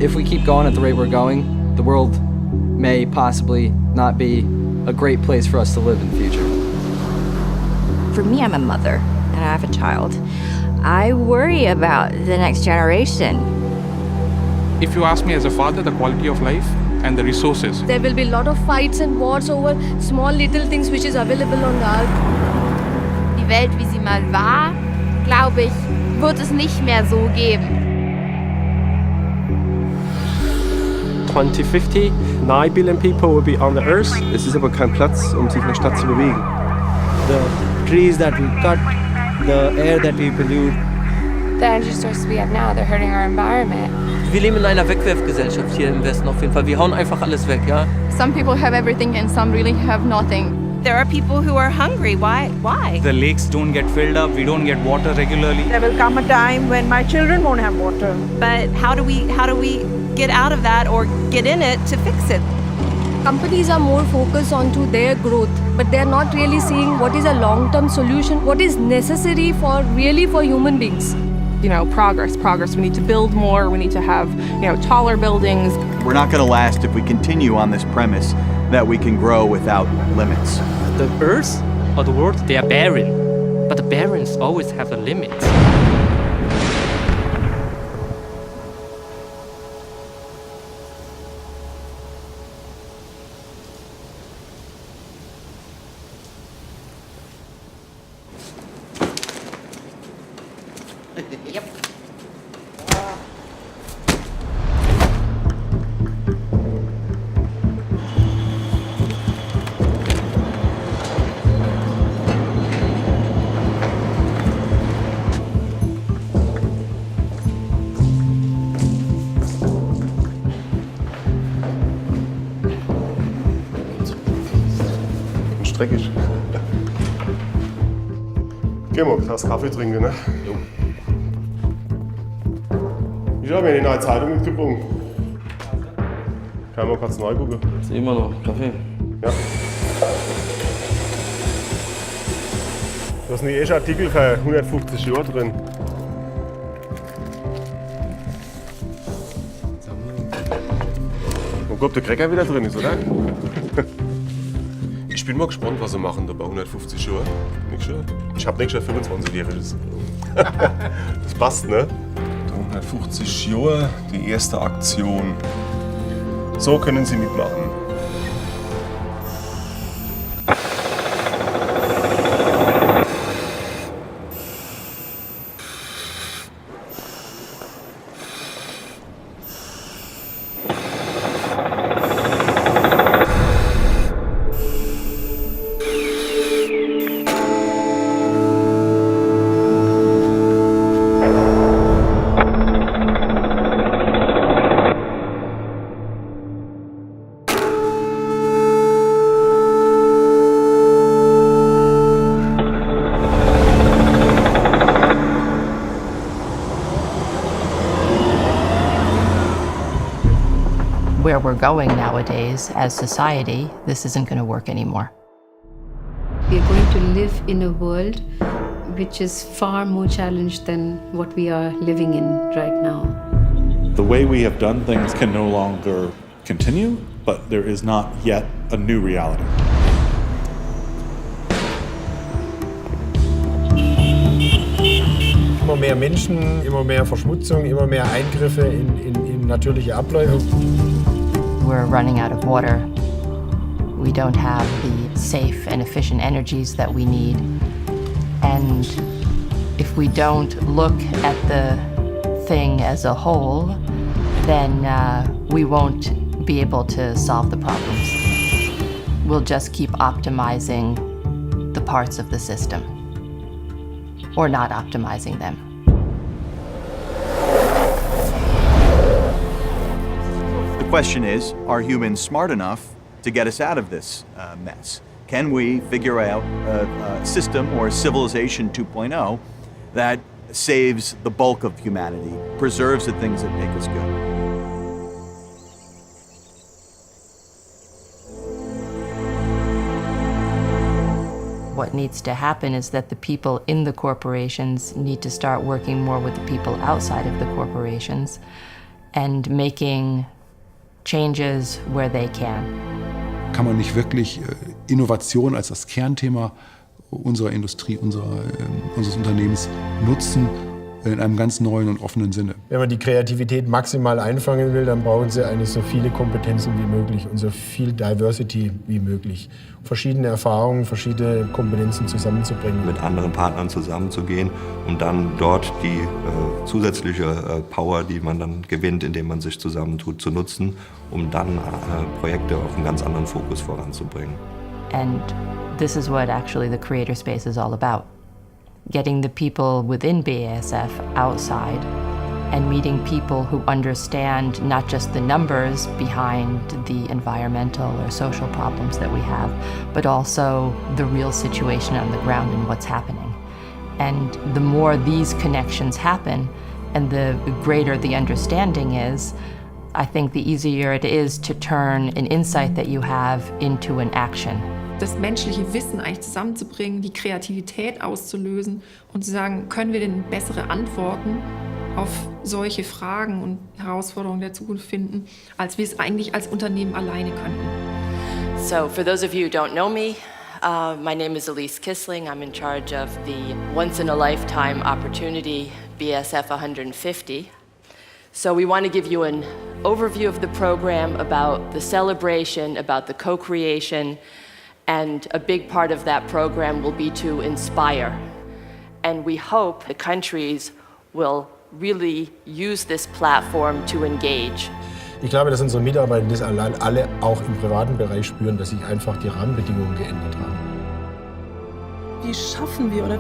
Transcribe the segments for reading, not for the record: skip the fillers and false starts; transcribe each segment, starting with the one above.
If we keep going at the rate we're going, the world may possibly not be a great place for us to live in the future. For me, I'm a mother, and I have a child. I worry about the next generation. If you ask me as a father, the quality of life and the resources. There will be a lot of fights and wars over small little things which is available on the earth. Die Welt, wie sie mal war, glaube ich, wird es nicht mehr so geben. 2050, 9 billion people will be on the earth. Es ist aber kein Platz, sich in der Stadt zu bewegen. The trees that we cut, the air that we pollute. The energy sources we have now, they're hurting our environment. Wir leben in einer Wegwerfgesellschaft hier im Westen auf jeden Fall. Wir hauen einfach alles weg, ja? Some people have everything and some really have nothing. There are people who are hungry. Why? The lakes don't get filled up. We don't get water regularly. There will come a time when my children won't have water. But how do we get out of that or get in it to fix it? Companies are more focused onto their growth, but they're not really seeing what is a long-term solution, what is necessary for human beings. You know, progress. We need to build more. We need to have, taller buildings. We're not going to last if we continue on this premise that we can grow without limits. The earth or the world, they are barren, but the barrens always have a limit. Yep. Streckig. Gehen wir, das Kaffee trinken, ne? Jo. Ich habe mir eine neue Zeitung mitgebracht. Kann man kurz neu gucken? Ist immer noch Kaffee. Ja. Da sind die ersten Artikel für 150 Jahre drin. Und ob der Cracker wieder drin ist, oder? Ich bin mal gespannt, was sie machen da bei 150 Jahren. Ich habe nächstes Jahr 25-Jähriges. Das passt, ne? 150 Jahre, die erste Aktion. So können Sie mitmachen. Where we're going nowadays as society, this isn't going to work anymore. We are going to live in a world which is far more challenged than what we are living in right now. The way we have done things can no longer continue, but there is not yet a new reality. Immer mehr Menschen, immer mehr Verschmutzung, immer mehr Eingriffe in natürliche Abläufe. We're running out of water. We don't have the safe and efficient energies that we need. And if we don't look at the thing as a whole, then we won't be able to solve the problems. We'll just keep optimizing the parts of the system, or not optimizing them. The question is, are humans smart enough to get us out of this mess? Can we figure out a system or a civilization 2.0 that saves the bulk of humanity, preserves the things that make us good? What needs to happen is that the people in the corporations need to start working more with the people outside of the corporations and making changes where they can. Kann man nicht wirklich Innovation als das Kernthema unserer Industrie, unseres Unternehmens nutzen in einem ganz neuen und offenen Sinne? Wenn man die Kreativität maximal einfangen will, dann brauchen Sie eigentlich so viele Kompetenzen wie möglich und so viel Diversity wie möglich. Verschiedene Erfahrungen, verschiedene Kompetenzen zusammenzubringen. Mit anderen Partnern zusammenzugehen, um dann dort die zusätzliche Power, die man dann gewinnt, indem man sich zusammentut, zu nutzen, um dann Projekte auf einen ganz anderen Fokus voranzubringen. And this is what actually the creator space is all about. Getting the people within BASF outside and meeting people who understand not just the numbers behind the environmental or social problems that we have, but also the real situation on the ground and what's happening. And the more these connections happen and the greater the understanding is, I think the easier it is to turn an insight that you have into an action. Das menschliche Wissen eigentlich zusammenzubringen, die Kreativität auszulösen und zu sagen, können wir denn bessere Antworten auf solche Fragen und Herausforderungen der Zukunft finden, als wir es eigentlich als Unternehmen alleine könnten. So, for those of you who don't know me, my name is Elise Kissling. I'm in charge of the once-in-a-lifetime opportunity BASF 150. So we want to give you an overview of the program, about the celebration, about the co-creation, and a big part of that program will be to inspire. And we hope the countries will really use this platform to engage. Ich glaube, dass unsere Mitarbeiter das alle auch im privaten Bereich spüren, dass sich einfach die Rahmenbedingungen geändert haben. Wie schaffen wir oder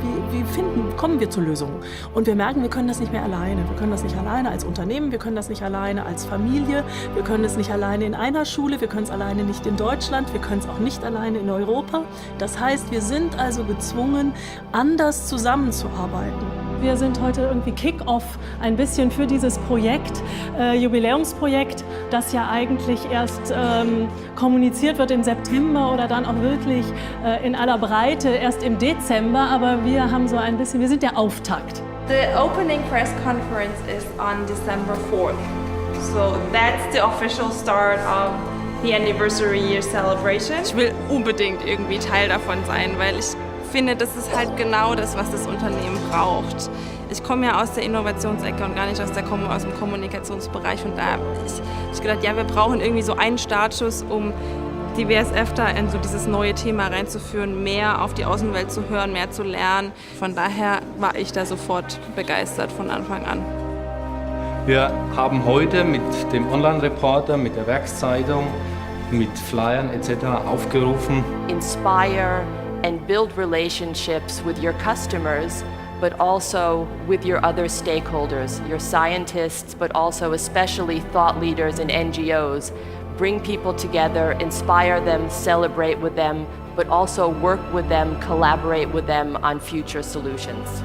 kommen wir zu Lösungen? Und wir merken, wir können das nicht mehr alleine. Wir können das nicht alleine als Unternehmen, wir können das nicht alleine als Familie, wir können es nicht alleine in einer Schule, wir können es alleine nicht in Deutschland, wir können es auch nicht alleine in Europa. Das heißt, wir sind also gezwungen, anders zusammenzuarbeiten. Wir sind heute irgendwie Kick-off ein bisschen für dieses Projekt, Jubiläumsprojekt, das ja eigentlich erst kommuniziert wird im September oder dann auch wirklich in aller Breite erst im Dezember, aber wir haben so ein bisschen, wir sind der Auftakt. The opening press conference is on December 4th. So that's the official start of the anniversary year celebration. Ich will unbedingt irgendwie Teil davon sein, weil ich finde, das ist halt genau das, was das Unternehmen braucht. Ich komme ja aus der Innovationsecke und gar nicht aus dem Kommunikationsbereich. Und da habe ich gedacht, ja, wir brauchen irgendwie so einen Startschuss, um die BASF da in so dieses neue Thema reinzuführen, mehr auf die Außenwelt zu hören, mehr zu lernen. Von daher war ich da sofort begeistert von Anfang an. Wir haben heute mit dem Online-Reporter, mit der Werkszeitung, mit Flyern etc. aufgerufen. Inspire and build relationships with your customers, but also with your other stakeholders, your scientists, but also especially thought leaders and NGOs. Bring people together, inspire them, celebrate with them, but also work with them, collaborate with them on future solutions.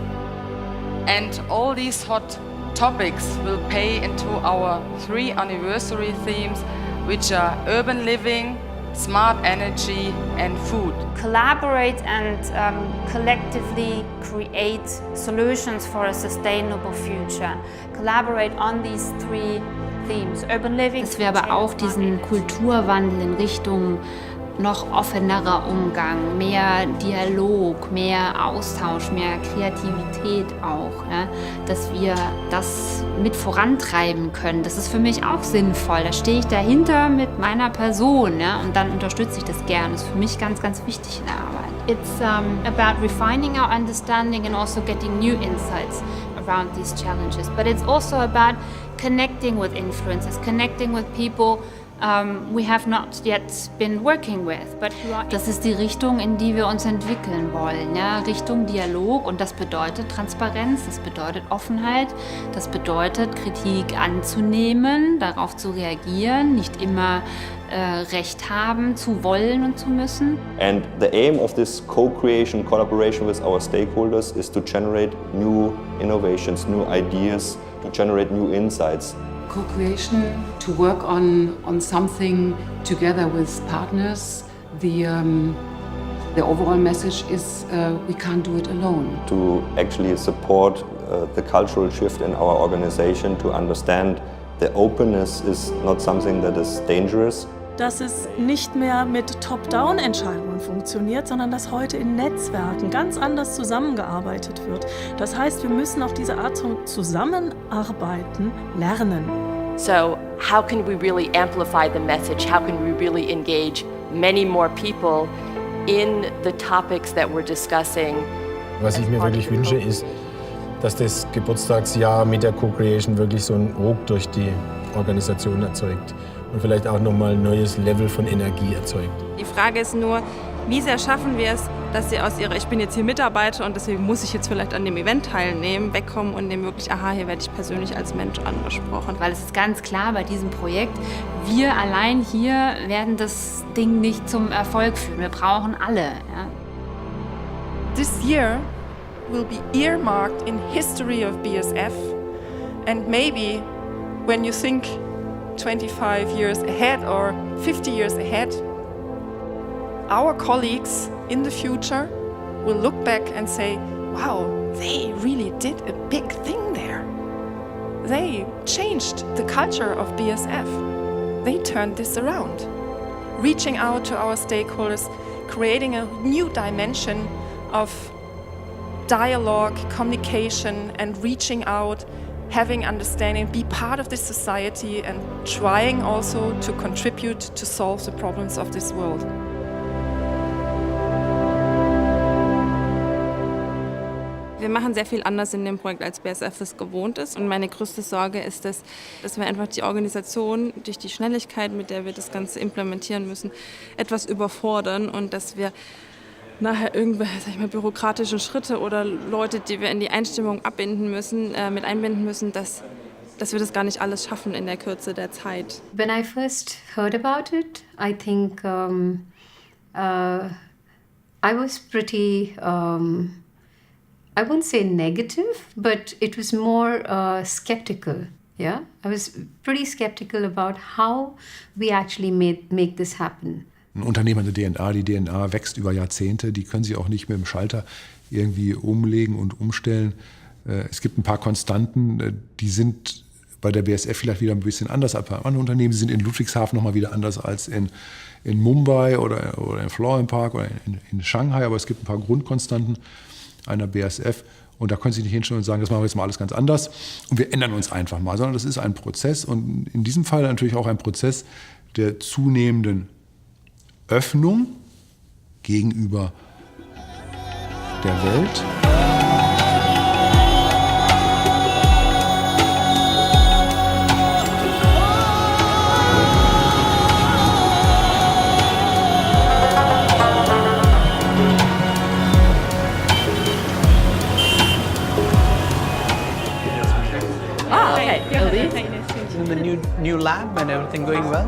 And all these hot topics will pay into our 3 anniversary themes, which are urban living, smart energy and food. Collaborate and collectively create solutions for a sustainable future. Collaborate on these 3 themes, urban living. Dass wir aber auch diesen Kulturwandel in Richtung noch offenerer Umgang, mehr Dialog, mehr Austausch, mehr Kreativität auch, ja, dass wir das mit vorantreiben können. Das ist für mich auch sinnvoll. Da stehe ich dahinter mit meiner Person, ja, und dann unterstütze ich das gerne. Das ist für mich ganz, ganz wichtig in der Arbeit. It's about refining our understanding and also getting new insights around these challenges. But it's also about connecting with influencers, connecting with people we have not yet been working with, but who are. Das ist die Richtung, in die wir uns entwickeln wollen, ja? Richtung Dialog, und das bedeutet Transparenz, das bedeutet Offenheit, das bedeutet Kritik anzunehmen, darauf zu reagieren, nicht immer Recht haben zu wollen und zu müssen. And the aim of this co-creation, collaboration with our stakeholders is to generate new innovations, new ideas, to generate new insights. Co-creation, to work on something together with partners. The overall message is we can't do it alone. To actually support the cultural shift in our organization, to understand The openness is not something that is dangerous. Dass es nicht mehr mit Top-Down-Entscheidungen funktioniert, sondern dass heute in Netzwerken ganz anders zusammengearbeitet wird. Das heißt, wir müssen auch diese Art von Zusammenarbeiten lernen. So, how can we really amplify the message? How can we really engage many more people in the topics that we're discussing? Was ich mir wirklich wünsche, ist, dass das Geburtstagsjahr mit der Co-Creation wirklich so einen Ruck durch die Organisation erzeugt und vielleicht auch nochmal ein neues Level von Energie erzeugt. Die Frage ist nur, wie sehr schaffen wir es, dass sie aus ihrer, ich bin jetzt hier Mitarbeiter und deswegen muss ich jetzt vielleicht an dem Event teilnehmen, wegkommen und dem wirklich, aha, hier werde ich persönlich als Mensch angesprochen. Weil es ist ganz klar bei diesem Projekt, wir allein hier werden das Ding nicht zum Erfolg führen. Wir brauchen alle. Ja. This year will be earmarked in history of BASF, and maybe when you think 25 years ahead or 50 years ahead, our colleagues in the future will look back and say, wow, they really did a big thing there. They changed the culture of BASF. They turned this around. Reaching out to our stakeholders, creating a new dimension of dialogue, communication, and reaching out, having understanding, be part of this society and trying also to contribute to solve the problems of this world. Wir machen sehr viel anders in dem Projekt, als BASF es gewohnt ist. Und meine größte Sorge ist, dass wir einfach die Organisation durch die Schnelligkeit, mit der wir das Ganze implementieren müssen, etwas überfordern und dass wir nachher irgendwelche, bürokratische Schritte oder Leute, die wir in die Einstimmung mit einbinden müssen, dass wir das gar nicht alles schaffen in der Kürze der Zeit. When I first heard about it, I think I was pretty, I wouldn't say negative, but it was more skeptical. Yeah, I was pretty skeptical about how we actually make this happen. Ein Unternehmen hat eine DNA, die DNA wächst über Jahrzehnte, die können Sie auch nicht mit dem Schalter irgendwie umlegen und umstellen. Es gibt ein paar Konstanten, die sind bei der BASF vielleicht wieder ein bisschen anders als bei anderen Unternehmen. Sie sind in Ludwigshafen nochmal wieder anders als in Mumbai oder in Florham Park oder in Shanghai, aber es gibt ein paar Grundkonstanten einer BASF und da können Sie nicht hinstellen und sagen, das machen wir jetzt mal alles ganz anders und wir ändern uns einfach mal, sondern das ist ein Prozess und in diesem Fall natürlich auch ein Prozess der zunehmenden Öffnung gegenüber der Welt. In the new lab and everything going well?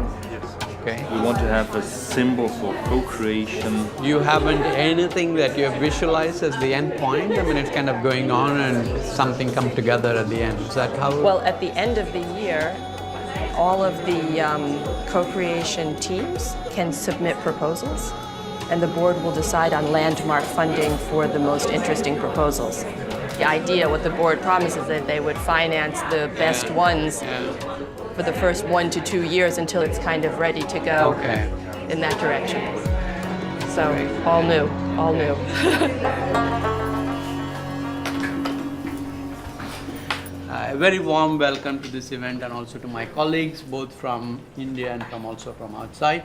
Okay. We want to have a symbol for co-creation. You haven't anything that you have visualized as the end point? I mean, it's kind of going on and something come together at the end. Is that how? Well, at the end of the year, all of the co-creation teams can submit proposals, and the board will decide on landmark funding for the most interesting proposals. The idea, what the board promises, that they would finance the best ones for the first 1 to 2 years until it's kind of ready to go in that direction. So, all new, all new. A very warm welcome to this event and also to my colleagues, both from India and also from outside.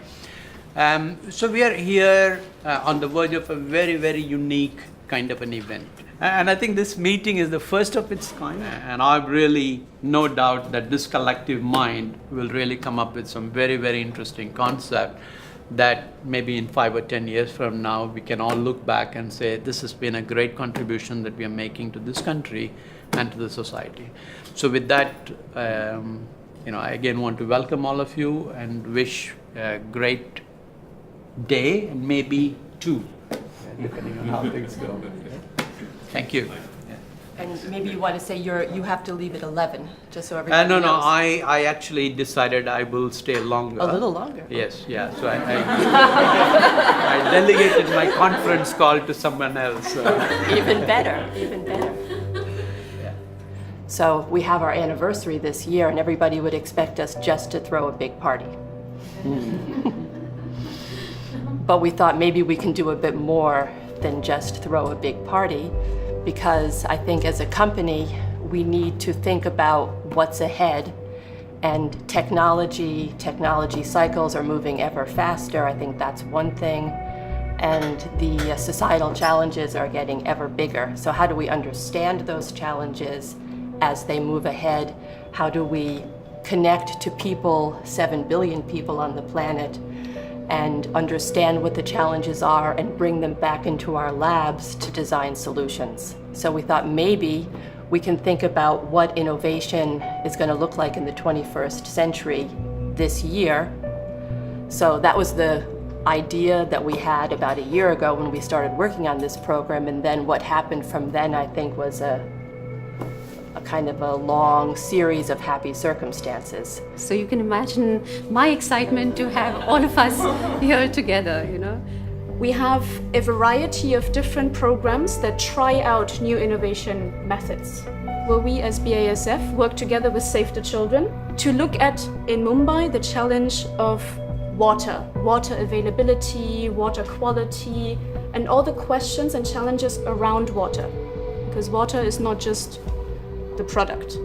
So we are here on the verge of a very, very unique kind of an event. And I think this meeting is the first of its kind, and I've really no doubt that this collective mind will really come up with some very, very interesting concept that maybe in 5 or 10 years from now we can all look back and say this has been a great contribution that we are making to this country and to the society. So with that, I again want to welcome all of you and wish a great day and maybe 2, depending on how things go. Thank you. And maybe you want to say you have to leave at 11, just so everybody knows. No, I actually decided I will stay longer. A little longer? Yes, yeah. So I delegated my conference call to someone else. Even better, even better. So we have our anniversary this year, and everybody would expect us just to throw a big party. But we thought maybe we can do a bit more than just throw a big party, because I think as a company, we need to think about what's ahead. And technology cycles are moving ever faster. I think that's one thing. And the societal challenges are getting ever bigger. So how do we understand those challenges as they move ahead? How do we connect to people, 7 billion people on the planet, and understand what the challenges are and bring them back into our labs to design solutions? So we thought maybe we can think about what innovation is going to look like in the 21st century this year. So that was the idea that we had about a year ago when we started working on this program, and then what happened from then, I think, was a kind of a long series of happy circumstances. So you can imagine my excitement to have all of us here together, you know. We have a variety of different programs that try out new innovation methods, where we as BASF work together with Save the Children to look at, in Mumbai, the challenge of water availability, water quality, and all the questions and challenges around water. Because water is not just the product.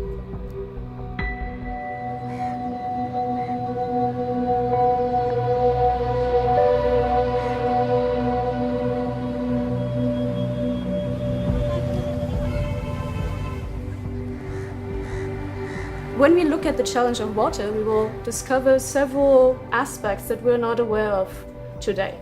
When we look at the challenge of water, we will discover several aspects that we're not aware of today.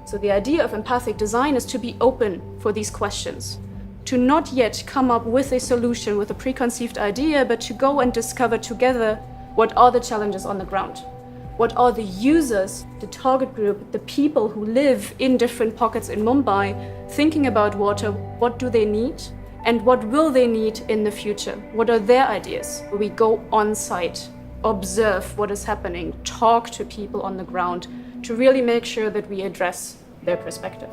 So the idea of empathic design is to be open for these questions, to not yet come up with a solution with a preconceived idea, but to go and discover together what are the challenges on the ground. What are the users, the target group, the people who live in different pockets in Mumbai thinking about water? What do they need? And what will they need in the future? What are their ideas? We go on site, observe what is happening, talk to people on the ground to really make sure that we address their perspective.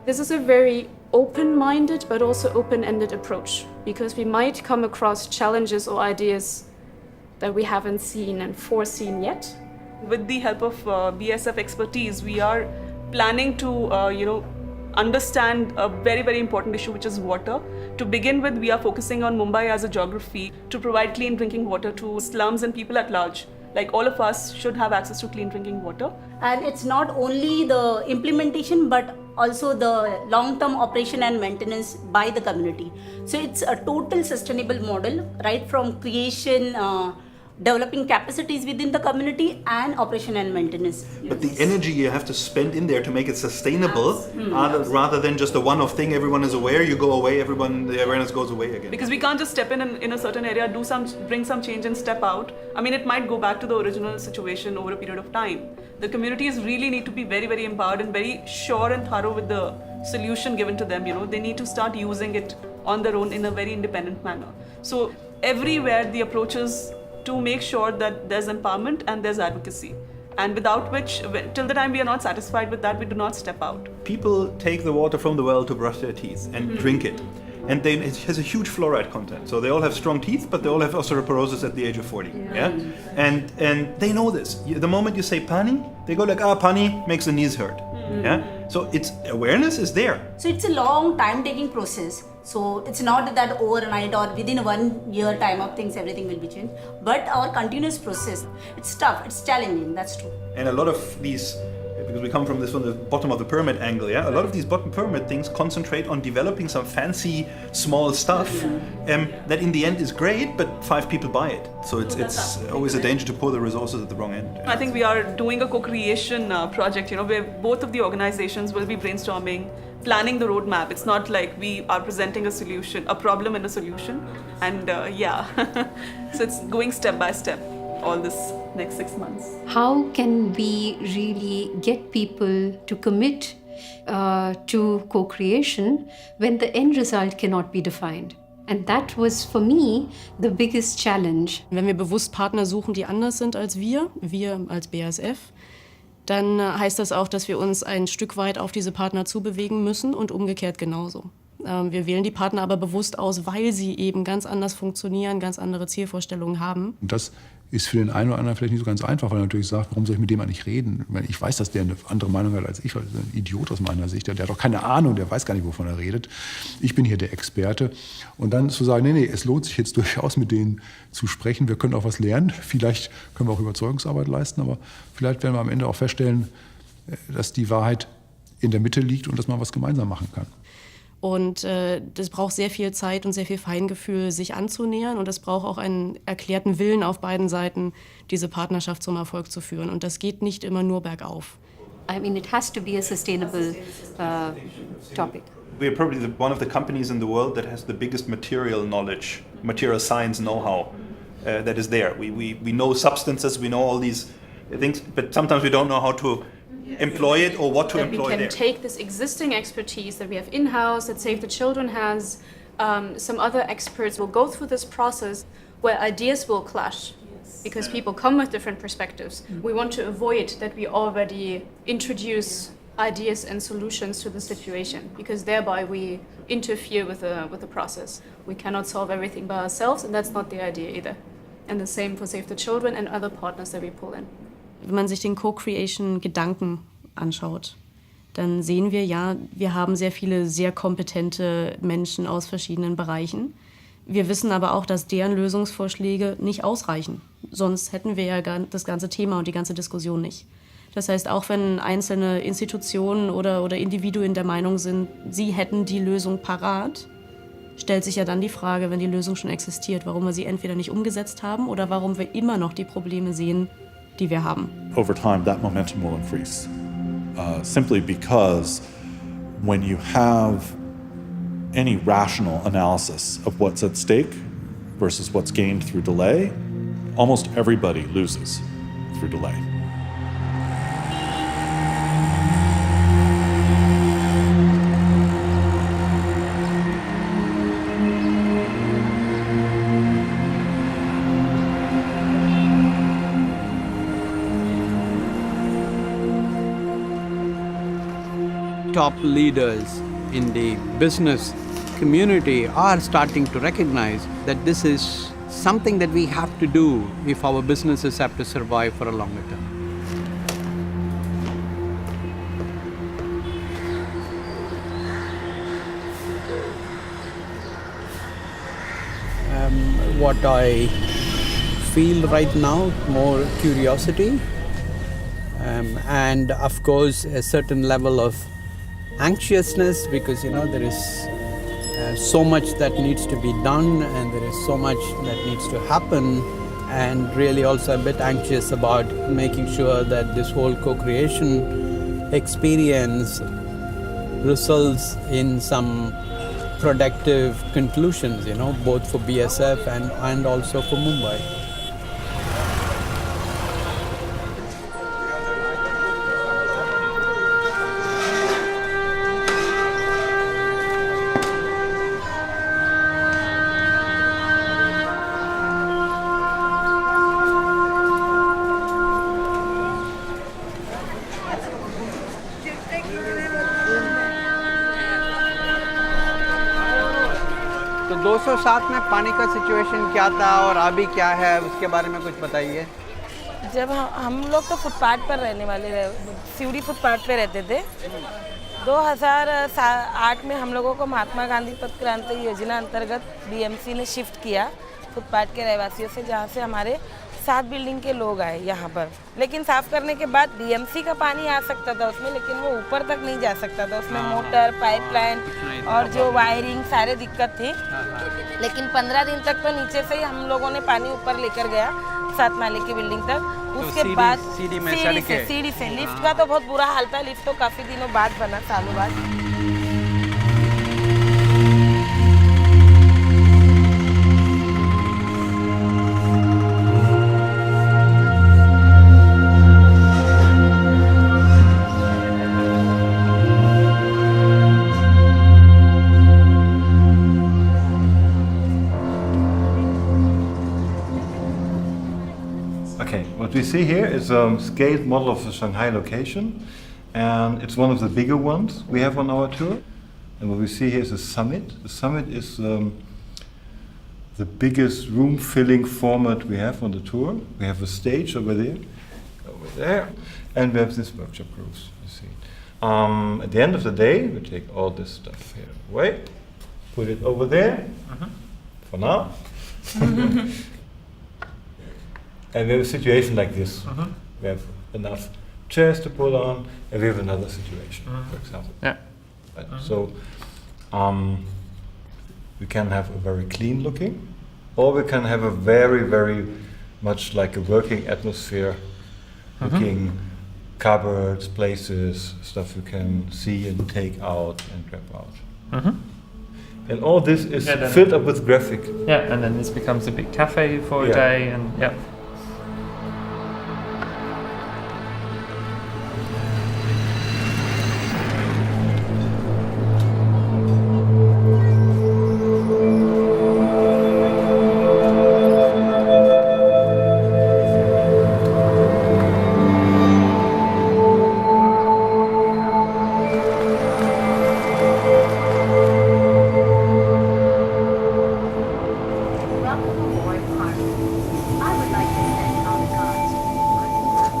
This is a very open-minded but also open-ended approach, because we might come across challenges or ideas that we haven't seen and foreseen yet. With the help of BASF expertise, we are planning to understand a very, very important issue, which is water. To begin with, we are focusing on Mumbai as a geography to provide clean drinking water to slums and people at large. Like all of us should have access to clean drinking water. And it's not only the implementation, but also the long-term operation and maintenance by the community. So it's a total sustainable model, right from creation, developing capacities within the community and operation and maintenance. But the energy you have to spend in there to make it sustainable, rather than just a one-off thing, everyone is aware, you go away, the awareness goes away again. Because we can't just step in a certain area, bring some change and step out. I mean, it might go back to the original situation over a period of time. The communities really need to be very, very empowered and very sure and thorough with the solution given to them. They need to start using it on their own in a very independent manner. So everywhere the approach is to make sure that there's empowerment and there's advocacy. And without which, till the time we are not satisfied with that, we do not step out. People take the water from the well to brush their teeth and drink it. And it has a huge fluoride content. So they all have strong teeth, but they all have osteoporosis at the age of 40. Yeah? And they know this. The moment you say pani, they go like, pani makes the knees hurt. Yeah? So awareness is there. So it's a long time taking process. So it's not that overnight or within 1 year time of things everything will be changed, but our continuous process. It's tough, it's challenging, that's true. And a lot of these, because we come from the bottom of the pyramid angle, yeah, a lot of these bottom pyramid things concentrate on developing some fancy small stuff that in the end is great, but 5 people buy it. So it's always a danger to pour the resources at the wrong end. I think we are doing a co-creation project, where both of the organizations will be brainstorming, planning the roadmap. It's not like we are presenting a problem and a solution. And so it's going step by step all this next 6 months. How can we really get people to commit to co-creation when the end result cannot be defined? And that was for me the biggest challenge. Wenn wir bewusst Partner suchen, die anders sind als wir als BASF, dann heißt das auch, dass wir uns ein Stück weit auf diese Partner zubewegen müssen und umgekehrt genauso. Wir wählen die Partner aber bewusst aus, weil sie eben ganz anders funktionieren, ganz andere Zielvorstellungen haben. Und das ist für den einen oder anderen vielleicht nicht so ganz einfach, weil er natürlich sagt, warum soll ich mit dem eigentlich reden? Ich weiß, dass der eine andere Meinung hat als ich, weil er ein Idiot aus meiner Sicht. Der hat doch keine Ahnung, der weiß gar nicht, wovon er redet. Ich bin hier der Experte. Und dann zu sagen, nee, es lohnt sich jetzt durchaus, mit denen zu sprechen. Wir können auch was lernen. Vielleicht können wir auch Überzeugungsarbeit leisten, aber vielleicht werden wir am Ende auch feststellen, dass die Wahrheit in der Mitte liegt und dass man was gemeinsam machen kann. Und das braucht sehr viel Zeit und sehr viel Feingefühl, sich anzunähern. Und es braucht auch einen erklärten Willen auf beiden Seiten, diese Partnerschaft zum Erfolg zu führen. Und das geht nicht immer nur bergauf. I mean, it has to be a sustainable topic. We are probably one of the companies in the world that has the biggest material knowledge, material science know-how that is there. We know substances, we know all these things, but sometimes we don't know how to employ it or what to employ there. We can take this existing expertise that we have in-house, that Save the Children has, some other experts will go through this process where ideas will clash because people come with different perspectives. We want to avoid that we already introduce ideas and solutions to the situation because thereby we interfere with the process. We cannot solve everything by ourselves and that's not the idea either. And the same for Save the Children and other partners that we pull in. Wenn man sich den Co-Creation-Gedanken anschaut, dann sehen wir ja, wir haben sehr viele sehr kompetente Menschen aus verschiedenen Bereichen. Wir wissen aber auch, dass deren Lösungsvorschläge nicht ausreichen. Sonst hätten wir ja das ganze Thema und die ganze Diskussion nicht. Das heißt, auch wenn einzelne Institutionen oder Individuen der Meinung sind, sie hätten die Lösung parat, stellt sich ja dann die Frage, wenn die Lösung schon existiert, warum wir sie entweder nicht umgesetzt haben oder warum wir immer noch die Probleme sehen, die wir haben. Over time, that momentum will increase, simply because when you have any rational analysis of what's at stake versus what's gained through delay, almost everybody loses through delay. Top leaders in the business community are starting to recognize that this is something that we have to do if our businesses have to survive for a longer term. What I feel right now, more curiosity and of course a certain level of anxiousness because there is so much that needs to be done and there is so much that needs to happen and really also a bit anxious about making sure that this whole co-creation experience results in some productive conclusions, both for BASF and also for Mumbai. तो 207 में पानी का situation क्या था और अभी क्या है उसके बारे में कुछ बताइए। जब हम लोग तो फुटपाथ पर रहने वाले सीवड़ी फुटपाथ पे रहते थे। 2008 में हम लोगों को महात्मा गांधी पथ क्रांति योजना अंतर्गत बीएमसी ने शिफ्ट किया फुटपाथ के रहवासियों से, जहाँ से हमारे 7 बिल्डिंग के लोग आए यहाँ पर। लेकिन साफ़ करने के बाद बीएमसी का पानी आ सकता था उसमें, लेकिन वो ऊपर तक नहीं जा सकता था। उसमें मोटर, पाइपलाइन और जो वायरिंग सारे दिक्कत थी। लेकिन 15 दिन तक तो नीचे से ही हम लोगों ने पानी ऊपर लेकर गया 7 माले की बिल्डिंग तक। उसके बाद सीढ़ी से लिफ्ट का तो बहुत बुरा हाल था। लिफ्ट तो काफ़ी दिनों बाद बना, सालों बाद। What we see here is a scaled model of the Shanghai location, and it's one of the bigger ones we have on our tour. And what we see here is a summit. The summit is the biggest room-filling format we have on the tour. We have a stage over there, and we have this workshop groups, you see. At the end of the day, we take all this stuff here away, put it over there, for now. And we have a situation like this. We have enough chairs to put on, and we have another situation, for example. Yeah. Right. So we can have a very clean looking, or we can have a very, very much like a working atmosphere, looking cupboards, places, stuff you can see and take out and grab out. And all this is filled up with graphic. Yeah, and then this becomes a big cafe for a day, and yeah.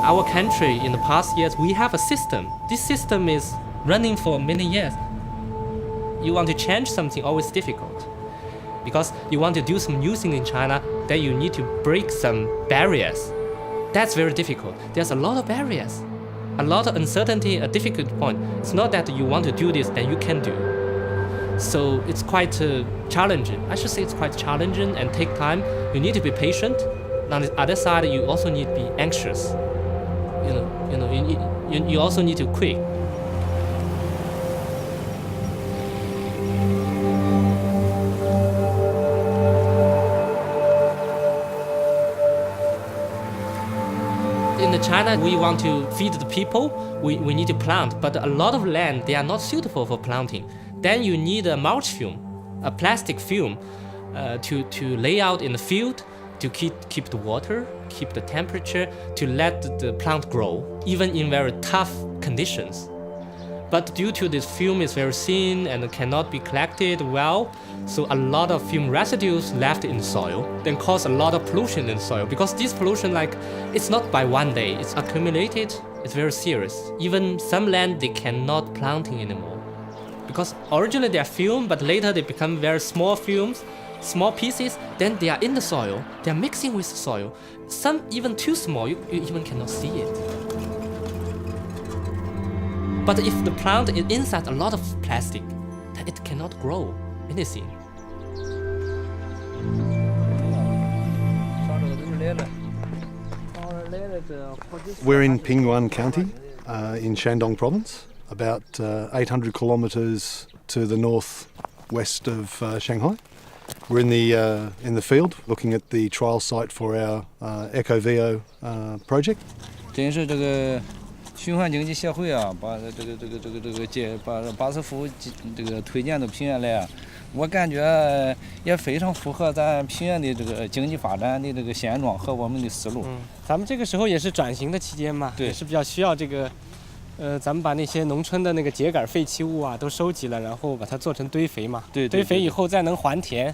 Our country in the past years, we have a system. This system is running for many years. You want to change something, always difficult. Because you want to do some new thing in China, then you need to break some barriers. That's very difficult. There's a lot of barriers, a lot of uncertainty, a difficult point. It's not that you want to do this, then you can do. So it's quite challenging. I should say it's quite challenging and take time. You need to be patient. On the other side, you also need to be anxious. You also need to quit. In China, we want to feed the people, we need to plant, but a lot of land, they are not suitable for planting. Then you need a mulch film, a plastic film, to lay out in the field, to keep the water, keep the temperature, to let the plant grow, even in very tough conditions. But due to this film is very thin and cannot be collected well, so a lot of film residues left in soil, then cause a lot of pollution in soil. Because this pollution, it's not by one day, it's accumulated, it's very serious. Even some land, they cannot planting anymore. Because originally they are film, but later they become very small films, small pieces, then they are in the soil, they are mixing with the soil. Some even too small, you even cannot see it. But if the plant is inside a lot of plastic, then it cannot grow anything. We're in Pingwan County in Shandong Province, about 800 kilometres to the northwest of Shanghai. We're in the field looking at the trial site for our EcoVio project. 真是这个循环经济协会啊，把BASF这个推荐到平原来啊，我感觉也非常符合咱平原的这个经济发展的这个现状和我们的思路。咱们这个时候也是转型的期间嘛，也是比较需要这个，咱们把那些农村的那个秸秆废弃物啊都收集了，然后把它做成堆肥嘛。对。堆肥以后再能还田。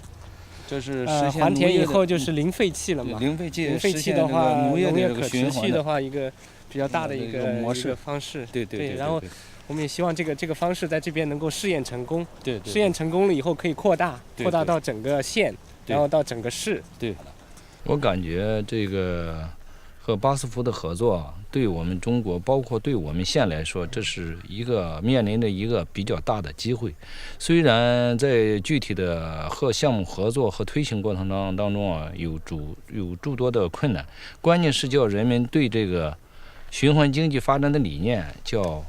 这是实现还田以后就是零废弃了嘛。零废弃的话，农业可持续的话，一个比较大的一个模式方式。对。然后我们也希望这个方式在这边能够试验成功。对。试验成功了以后可以扩大到整个县，然后到整个市。对。我感觉这个和巴斯夫的合作，对我们中国，包括对我们县来说，这是面临着一个比较大的机会。虽然在具体的项目合作和推行过程当中啊，有诸多的困难，关键是叫人们对这个循环经济发展的理念，叫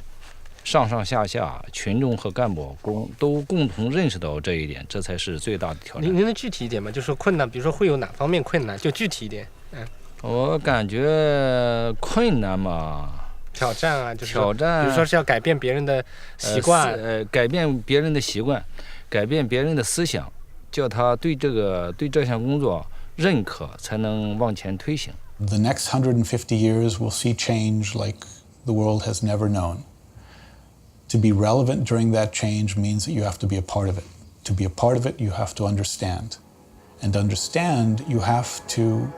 上下群众和干部都共同认识到这一点，这才是最大的挑战。您能具体一点吗？就说困难，比如说会有哪方面困难？就具体一点。我感觉困难嘛，挑战啊，就是挑战，比如说是要改变别人的习惯，改变别人的习惯，改变别人的思想，叫他对这项工作认可，才能往前推行。The next 150 years will see change like the world has never known. To be relevant during that change means that you have to be a part of it. To be a part of it, you have to understand. And to understand, you have to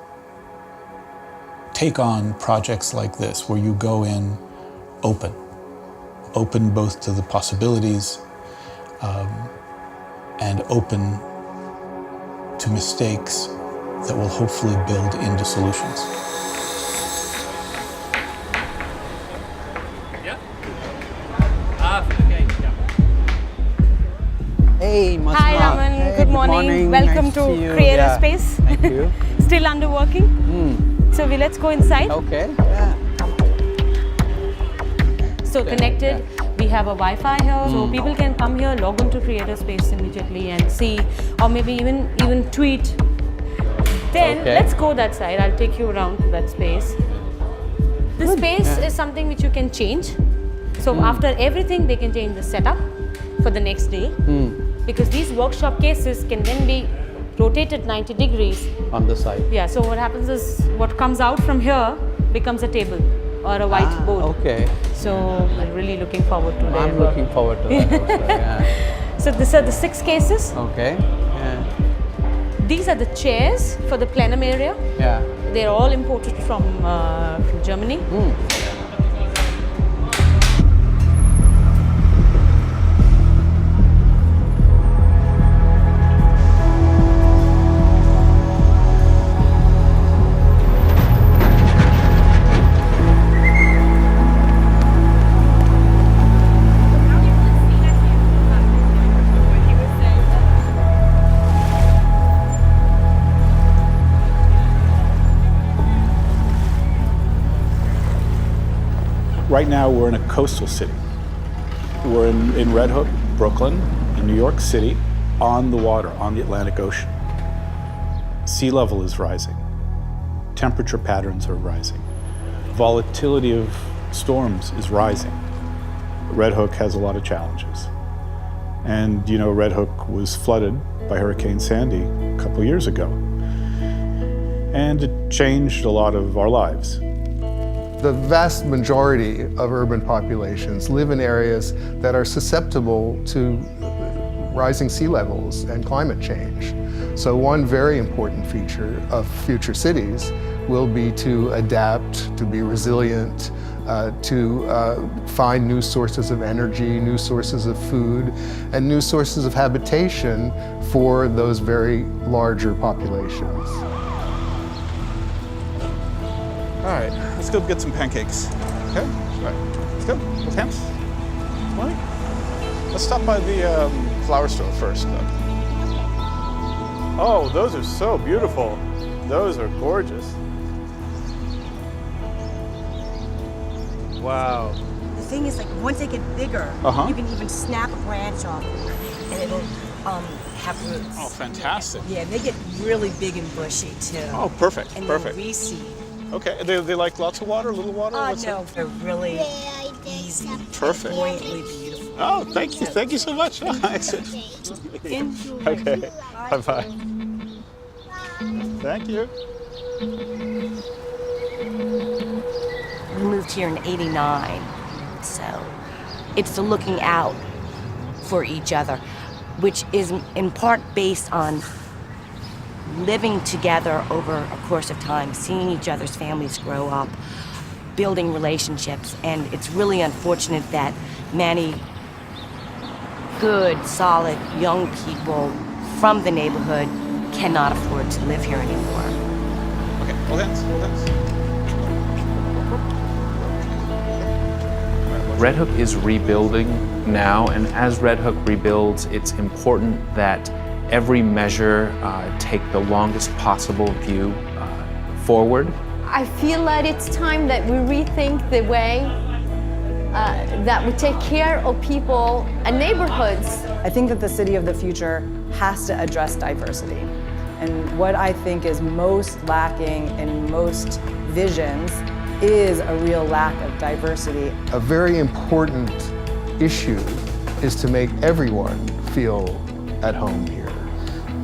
take on projects like this, where you go in open both to the possibilities and open to mistakes that will hopefully build into solutions. Hey, Masma. Hi, Raman. Hey, good morning. Welcome nice to you. Creator Yeah. Space. Thank you. Still underworking. So let's go inside. Okay. Yeah. So connected. We have a Wi-Fi here, so people can come here, log on to Creator Space immediately and see, or maybe even tweet. Then let's go that side. I'll take you around to that space. The space is something which you can change. So after everything, they can change the setup for the next day. Because these workshop cases can then be rotated 90 degrees. On the side. Yeah, so what happens is what comes out from here becomes a table or a whiteboard. Okay. So I'm really looking forward to that. I'm looking forward to that also, yeah. So these are the 6 cases. Okay. Yeah. These are the chairs for the plenum area. Yeah. They're all imported from Germany. Right now, we're in a coastal city. We're in Red Hook, Brooklyn, in New York City, on the water, on the Atlantic Ocean. Sea level is rising. Temperature patterns are rising. Volatility of storms is rising. Red Hook has a lot of challenges. And you know, Red Hook was flooded by Hurricane Sandy a couple years ago. And it changed a lot of our lives. The vast majority of urban populations live in areas that are susceptible to rising sea levels and climate change. So one very important feature of future cities will be to adapt, to be resilient, to find new sources of energy, new sources of food, and new sources of habitation for those very larger populations. All right, let's go get some pancakes. Okay? All right, let's go. Both hands. Morning. Let's stop by the flower store first, though. Oh, those are so beautiful. Those are gorgeous. Wow. The thing is, like, once they get bigger, you can even snap a branch off and it'll have roots. Oh, fantastic. Yeah, they get really big and bushy, too. Oh, perfect, and perfect. And reseed. Okay, they like lots of water, little water? No, they're really easy. Perfect. Buoyantly beautiful. Oh, thank you so much. Oh, excellent. Okay, bye-bye. Thank you. We moved here in '89, so it's the looking out for each other, which is in part based on living together over a course of time, seeing each other's families grow up, building relationships, and it's really unfortunate that many good, solid, young people from the neighborhood cannot afford to live here anymore. Okay, hold hands, hold hands. Red Hook is rebuilding now, and as Red Hook rebuilds, it's important that every measure take the longest possible view forward. I feel that it's time that we rethink the way that we take care of people and neighborhoods. I think that the city of the future has to address diversity. And what I think is most lacking in most visions is a real lack of diversity. A very important issue is to make everyone feel at home here.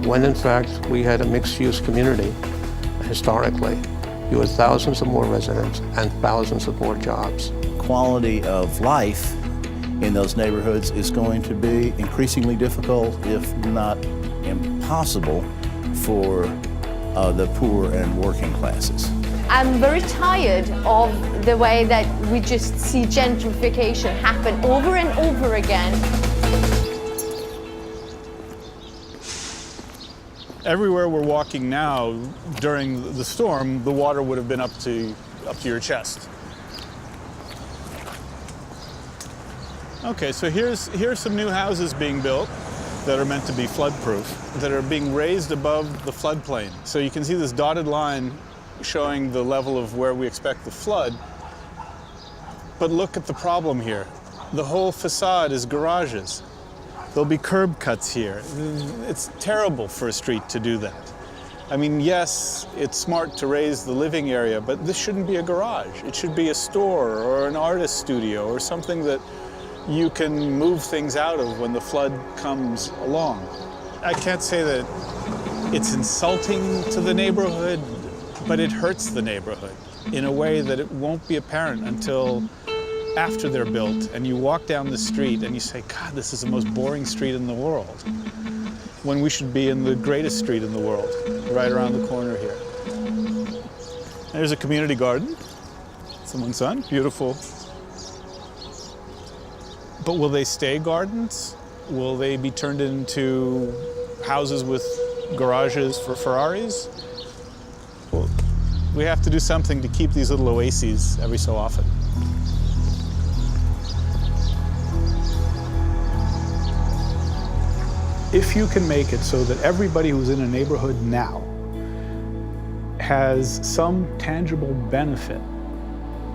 When in fact we had a mixed-use community historically, you had thousands of more residents and thousands of more jobs. Quality of life in those neighborhoods is going to be increasingly difficult, if not impossible, for the poor and working classes. I'm very tired of the way that we just see gentrification happen over and over again. Everywhere we're walking now, during the storm, the water would have been up to your chest. Okay, so here's some new houses being built that are meant to be flood-proof, that are being raised above the floodplain. So you can see this dotted line showing the level of where we expect the flood. But look at the problem here. The whole facade is garages. There'll be curb cuts here. It's terrible for a street to do that. I mean, yes, it's smart to raise the living area, but this shouldn't be a garage. It should be a store or an artist studio or something that you can move things out of when the flood comes along. I can't say that it's insulting to the neighborhood, but it hurts the neighborhood in a way that it won't be apparent until after they're built and you walk down the street and you say, God, this is the most boring street in the world, when we should be in the greatest street in the world, right around the corner here. There's a community garden, someone's son, beautiful. But will they stay gardens? Will they be turned into houses with garages for Ferraris? Well, we have to do something to keep these little oases every so often. If you can make it so that everybody who's in a neighborhood now has some tangible benefit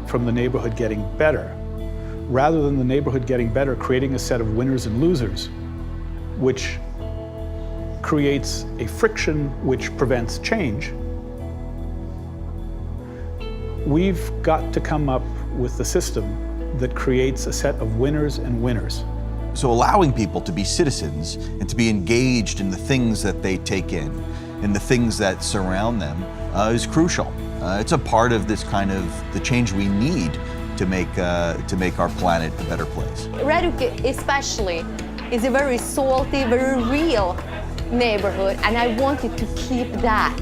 from the neighborhood getting better, rather than the neighborhood getting better, creating a set of winners and losers, which creates a friction which prevents change, we've got to come up with a system that creates a set of winners and winners. So allowing people to be citizens and to be engaged in the things that they take in and the things that surround them is crucial. It's a part of this kind of the change we need to make our planet a better place. Red Hook especially is a very salty, very real neighborhood, and I wanted to keep that.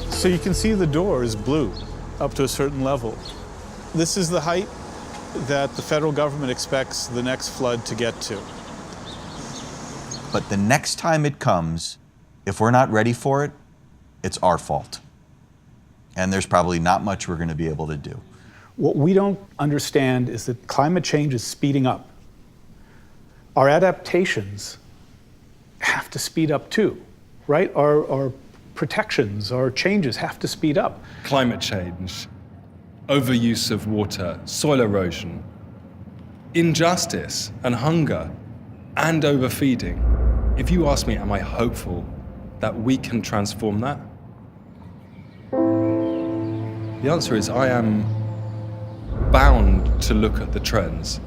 So you can see the door is blue up to a certain level. This is the height that the federal government expects the next flood to get to. But the next time it comes, if we're not ready for it, it's our fault. And there's probably not much we're going to be able to do. What we don't understand is that climate change is speeding up. Our adaptations have to speed up too, right? Our protections, our changes have to speed up. Climate change, overuse of water, soil erosion, injustice and hunger, and overfeeding. If you ask me, am I hopeful that we can transform that? The answer is I am bound to look at the trends,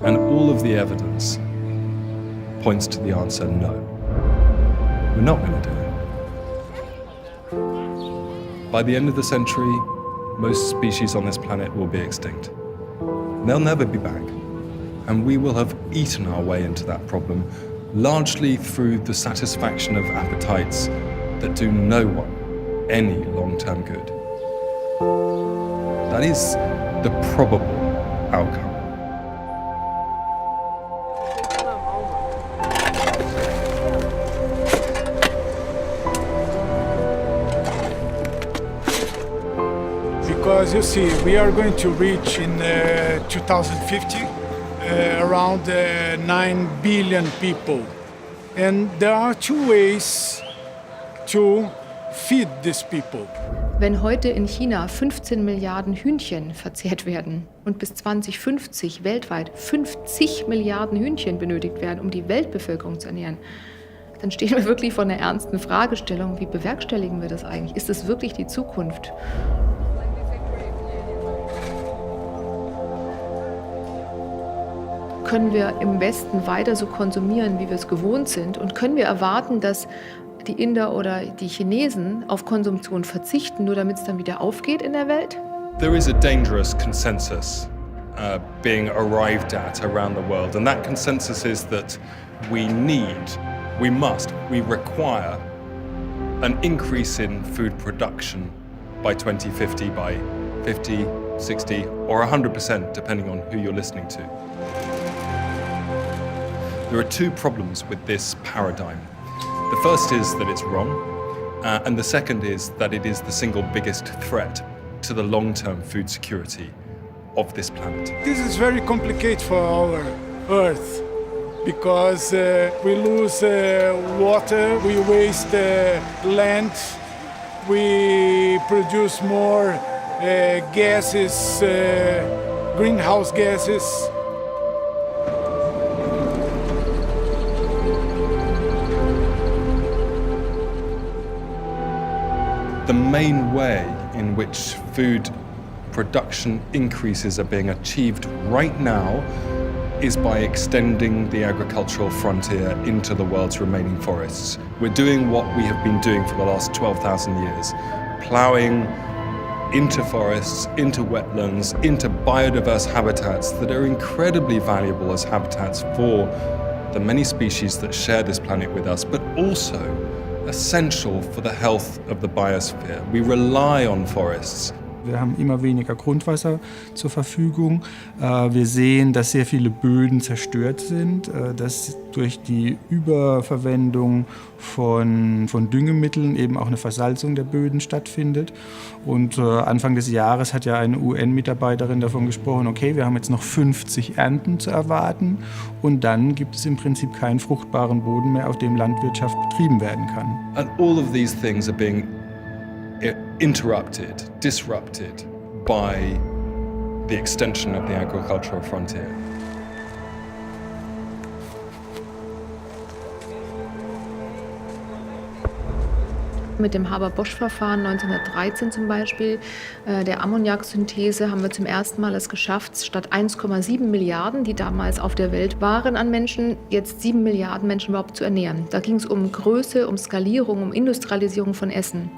and all of the evidence points to the answer no. We're not going to do it. By the end of the century, most species on this planet will be extinct. They'll never be back, and we will have eaten our way into that problem, largely through the satisfaction of appetites that do no one any long-term good. That is the probable outcome. Because you see, we are going to reach in 2050 around 9 billion people. And there are two ways to feed these people. Wenn heute in China 15 Milliarden Hühnchen verzehrt werden und bis 2050 weltweit 50 Milliarden Hühnchen benötigt werden, um die Weltbevölkerung zu ernähren, dann stehen wir wirklich vor einer ernsten Fragestellung, wie bewerkstelligen wir das eigentlich? Ist es wirklich die Zukunft? Können wir im Westen weiter so konsumieren, wie wir es gewohnt sind? Und können wir erwarten, dass die Inder oder die Chinesen auf Konsumtion verzichten, nur damit es dann wieder aufgeht in der Welt? There is a dangerous consensus being arrived at around the world. And that consensus is that we require an increase in food production by 2050 by 50, 60 or 100%, depending on who you're listening to. There are two problems with this paradigm. The first is that it's wrong, and the second is that it is the single biggest threat to the long-term food security of this planet. This is very complicated for our Earth because we lose water, we waste land, we produce more gases, greenhouse gases. The main way in which food production increases are being achieved right now is by extending the agricultural frontier into the world's remaining forests. We're doing what we have been doing for the last 12,000 years, ploughing into forests, into wetlands, into biodiverse habitats that are incredibly valuable as habitats for the many species that share this planet with us, but also essential for the health of the biosphere. We rely on forests. Wir haben immer weniger Grundwasser zur Verfügung. Wir sehen, dass sehr viele Böden zerstört sind, dass durch die Überverwendung von Düngemitteln eben auch eine Versalzung der Böden stattfindet. Und Anfang des Jahres hat ja eine UN-Mitarbeiterin davon gesprochen, okay, wir haben jetzt noch 50 Ernten zu erwarten und dann gibt es im Prinzip keinen fruchtbaren Boden mehr, auf dem Landwirtschaft betrieben werden kann. And all of these things are being disrupted by the extension of the agricultural frontier. Mit dem Haber-Bosch-Verfahren 1913 zum Beispiel, der Ammoniaksynthese, haben wir zum ersten Mal es geschafft, statt 1,7 Milliarden, die damals auf der Welt waren an Menschen, jetzt 7 Milliarden Menschen überhaupt zu ernähren. Da ging es um Größe, um Skalierung, um Industrialisierung von Essen.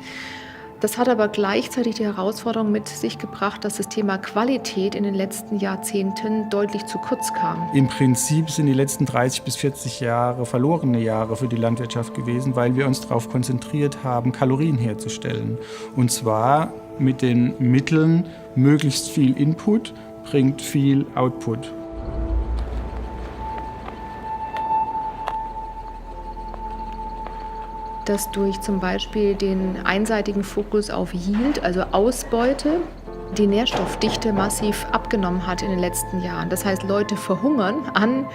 Das hat aber gleichzeitig die Herausforderung mit sich gebracht, dass das Thema Qualität in den letzten Jahrzehnten deutlich zu kurz kam. Im Prinzip sind die letzten 30 bis 40 Jahre verlorene Jahre für die Landwirtschaft gewesen, weil wir uns darauf konzentriert haben, Kalorien herzustellen. Und zwar mit den Mitteln, möglichst viel Input bringt viel Output. Dass durch zum Beispiel den einseitigen Fokus auf Yield, also Ausbeute, die Nährstoffdichte massiv abgenommen hat in den letzten Jahren. Das heißt, Leute verhungern an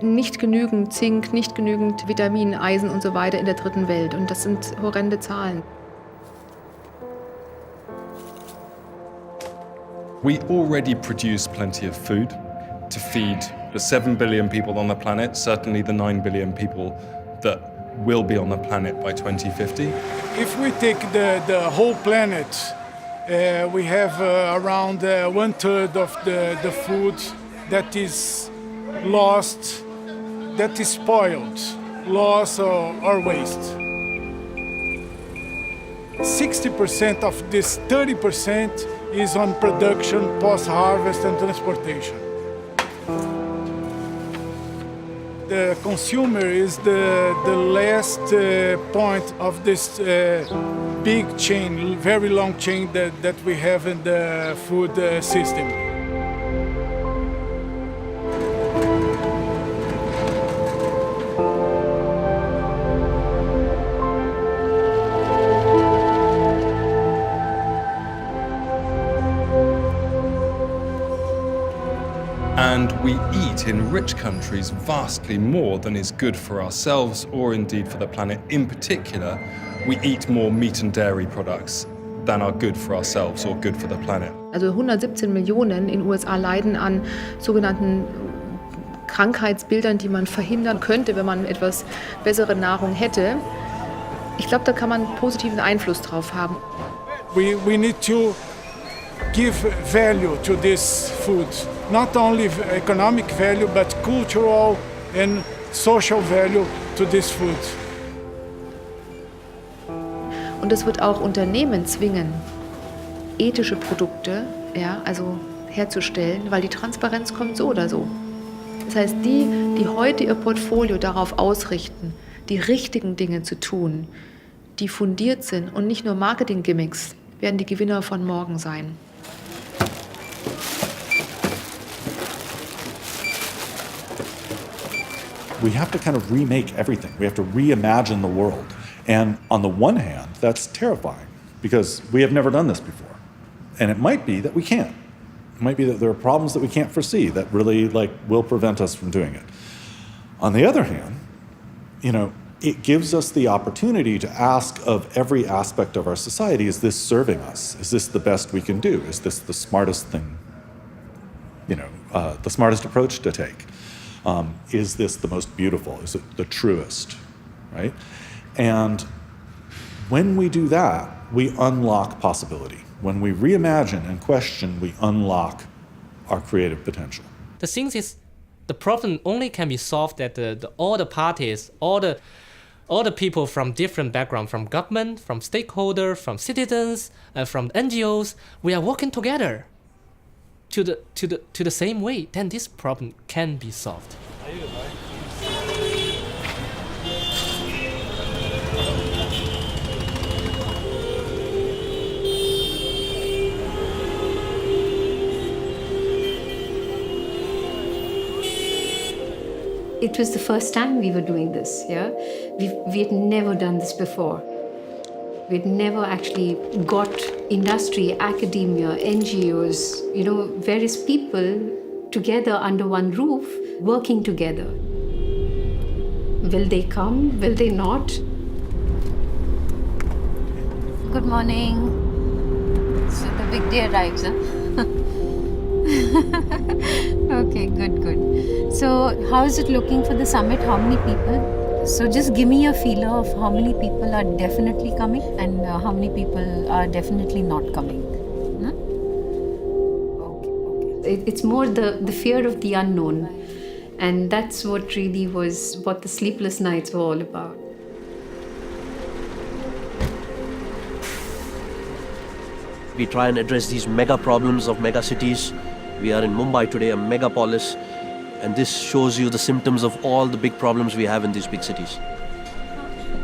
nicht genügend Zink, nicht genügend Vitamin, Eisen und so weiter in der dritten Welt. Und das sind horrende Zahlen. We already produce plenty of food to feed the 7 billion people on the planet, certainly the 9 billion people that will be on the planet by 2050. If we take the whole planet, we have around 1/3 of the food that is lost, that is spoiled, lost or waste. 60% of this 30% is on production, post-harvest and transportation. The consumer is the last point of this big chain, very long chain that we have in the food system. And we eat in rich countries vastly more than is good for ourselves or indeed for the planet. In particular, we eat more meat and dairy products than are good for ourselves or good for the planet. Also 117 Millionen in den USA leiden an sogenannten Krankheitsbildern, die man verhindern könnte, wenn man etwas bessere Nahrung hätte. Ich glaube, da kann man einen positiven Einfluss drauf haben. We need to give value to this food. Not only economic value, but cultural and social value to this food. Und es wird auch Unternehmen zwingen, ethische Produkte, ja, also herzustellen, weil die Transparenz kommt so oder so. Das heißt, die heute ihr Portfolio darauf ausrichten, die richtigen Dinge zu tun, die fundiert sind und nicht nur Marketing-Gimmicks, werden die Gewinner von morgen sein. We have to kind of remake everything. We have to reimagine the world. And on the one hand, that's terrifying because we have never done this before. And it might be that we can't. It might be that there are problems that we can't foresee that really will prevent us from doing it. On the other hand, it gives us the opportunity to ask of every aspect of our society, is this serving us? Is this the best we can do? Is this the smartest thing, the smartest approach to take? Is this the most beautiful? Is it the truest, right? And when we do that, we unlock possibility. When we reimagine and question, we unlock our creative potential. The thing is, the problem only can be solved that all the parties, all the people from different backgrounds, from government, from stakeholders, from citizens, from NGOs, we are working together to the same way. Then this problem can be solved. It was the first time we were doing this, yeah? We had never done this before. We'd never actually got industry, academia, NGOs, various people together under one roof, working together. Will they come? Will they not? Good morning. So the big day arrives, huh? Okay, good. So how is it looking for the summit? How many people? So just give me a feeler of how many people are definitely coming and how many people are definitely not coming. It's more the fear of the unknown. And that's what really was what the sleepless nights were all about. We try and address these mega problems of mega cities. We are in Mumbai today, a megapolis, and this shows you the symptoms of all the big problems we have in these big cities.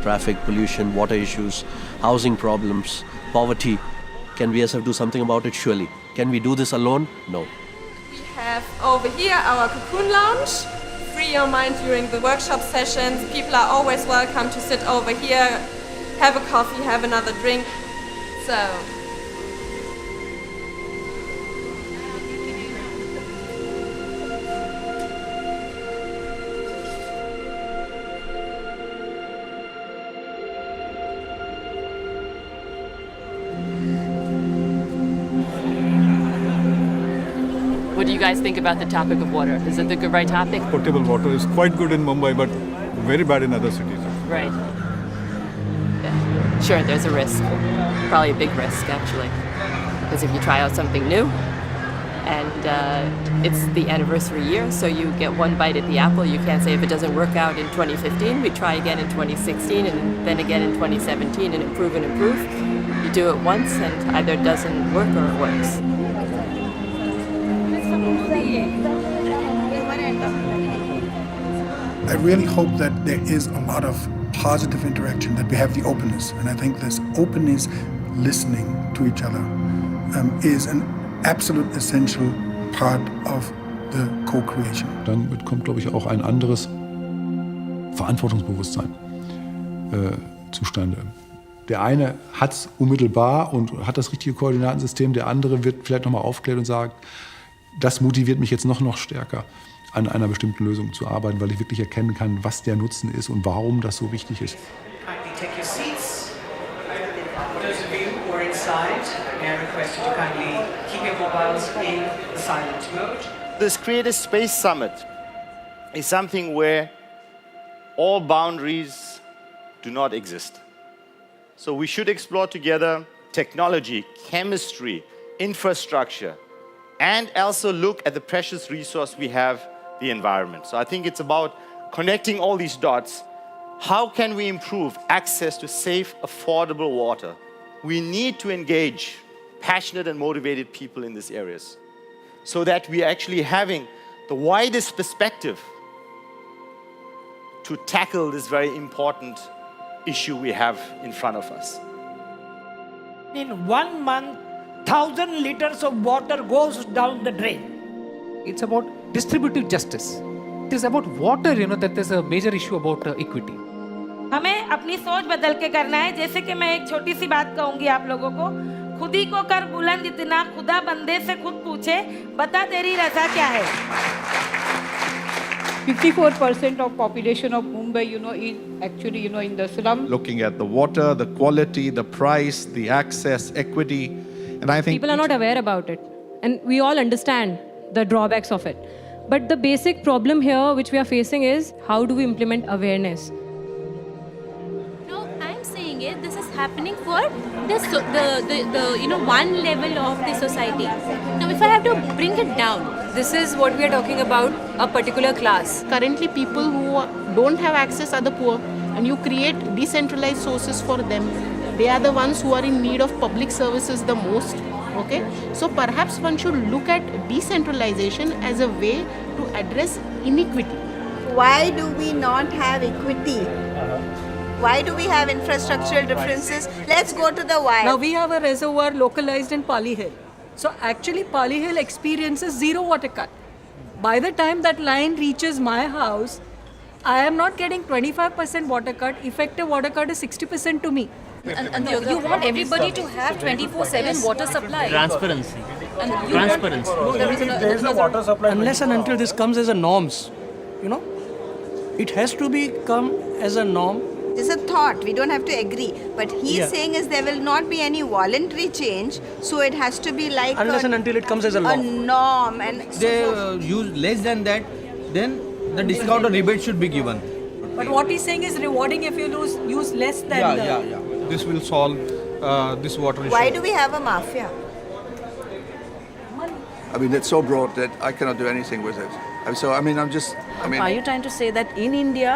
Traffic, pollution, water issues, housing problems, poverty. Can BASF do something about it? Surely. Can we do this alone? No. We have over here our cocoon lounge. Free your mind during the workshop sessions. People are always welcome to sit over here, have a coffee, have another drink. So. What do you guys think about the topic of water? Is it the right topic? Potable water is quite good in Mumbai, but very bad in other cities. Right. Yeah. Sure, there's a risk. Probably a big risk, actually. Because if you try out something new, and it's the anniversary year, so you get one bite at the apple. You can't say if it doesn't work out in 2015, we try again in 2016, and then again in 2017, and improve and improve. You do it once, and either it doesn't work or it works. I really hope that there is a lot of positive interaction, that we have the openness. And I think this openness, listening to each other, is an absolute essential part of the co-creation. Dann kommt, glaube ich, auch ein anderes Verantwortungsbewusstsein zustande. Der eine hat es unmittelbar und hat das richtige Koordinatensystem, der andere wird vielleicht nochmal aufklären und sagt, das motiviert mich jetzt noch stärker, an einer bestimmten Lösung zu arbeiten, weil ich wirklich erkennen kann, was der Nutzen ist und warum das so wichtig ist. Kindly take your seats. Those of you who are inside, may I request you to kindly keep your mobiles in silent mode. This Creative Space Summit is something where all boundaries do not exist. So we should explore together technology, chemistry, infrastructure, and also look at the precious resource we have, the environment. So I think it's about connecting all these dots. How can we improve access to safe, affordable water? We need to engage passionate and motivated people in these areas. so that we are actually having the widest perspective to tackle this very important issue we have in front of us. In 1 month, 1,000 liters of water goes down the drain. It's about distributive justice. It is about water, that there's a major issue about equity. हमें अपनी सोच बदल के करना है. जैसे कि मैं एक छोटी सी बात कहूंगी आप लोगों को. खुद ही को कर बुलंद इतना, खुदा बंदे से खुद पूछे, बता तेरी रजा क्या है. 54% of population of Mumbai, is actually, in the slum. Looking at the water, the quality, the price, the access, equity, and I think people are not aware about it, and we all understand the drawbacks of it. But the basic problem here, which we are facing, is how do we implement awareness? No, I'm saying it. This is happening for the one level of the society. Now, if I have to bring it down, This is what we are talking about, a particular class. Currently, people who don't have access are the poor, and you create decentralized sources for them. They are the ones who are in need of public services the most. Okay, so perhaps one should look at decentralization as a way to address inequity. Why do we not have equity? Why do we have infrastructural differences? Let's go to the why. Now we have a reservoir localized in Pali Hill. So actually Pali Hill experiences zero water cut. By the time that line reaches my house, I am not getting 25% water cut. Effective water cut is 60% to me. And you want everybody to have 24/7 water supply. Transparency. And Transparency. There is no water supply. Unless and until this comes as a norms, it has to become as a norm. This is a thought, we don't have to agree. But he's saying is there will not be any voluntary change, so it has to be like unless and until it comes as a law. A norm. And they use less than that, then the discount or rebate should be given. But what he's saying is rewarding if you use less than Yeah. This will solve this water issue. why do we have a mafia? I mean, it's so broad that I cannot do anything with it. Are you trying to say that in India,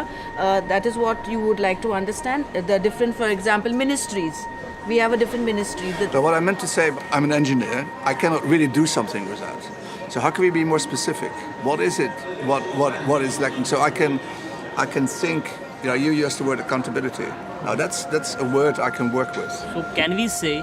that is what you would like to understand? The different, for example, ministries. We have a different ministry. So what I meant to say, I'm an engineer. I cannot really do something with that. So how can we be more specific? What is it? What is lacking? So I can think. You used the word accountability. Now that's a word I can work with. So can we say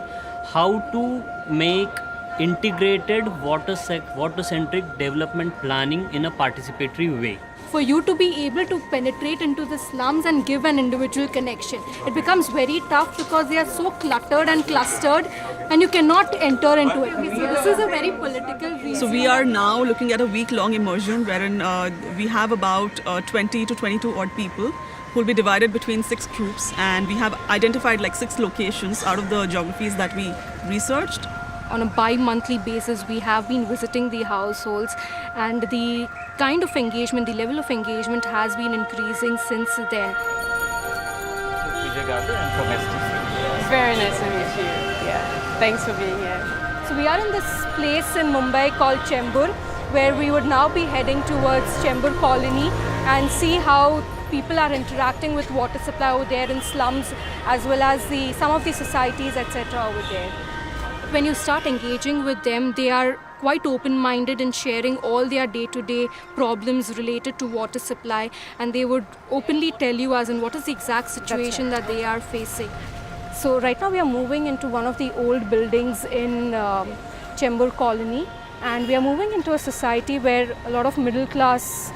how to make integrated water-centric development planning in a participatory way? For you to be able to penetrate into the slums and give an individual connection, it becomes very tough because they are so cluttered and clustered and you cannot enter into it. So this is a very political reason. So we are now looking at a week-long immersion wherein we have about 20 to 22 odd people who will be divided between 6 groups, and we have identified 6 locations out of the geographies that we researched. On a bi-monthly basis, we have been visiting the households, and the kind of engagement, the level of engagement has been increasing since then. Very nice to meet you. Yeah, thanks for being here. So we are in this place in Mumbai called Chembur, where we would now be heading towards Chembur Colony and see how people are interacting with water supply over there in slums, as well as some of the societies, etc. over there. When you start engaging with them, they are quite open-minded in sharing all their day-to-day problems related to water supply, and they would openly tell you as in what is the exact situation that they are facing. So right now we are moving into one of the old buildings in Chembur Colony, and we are moving into a society where a lot of middle-class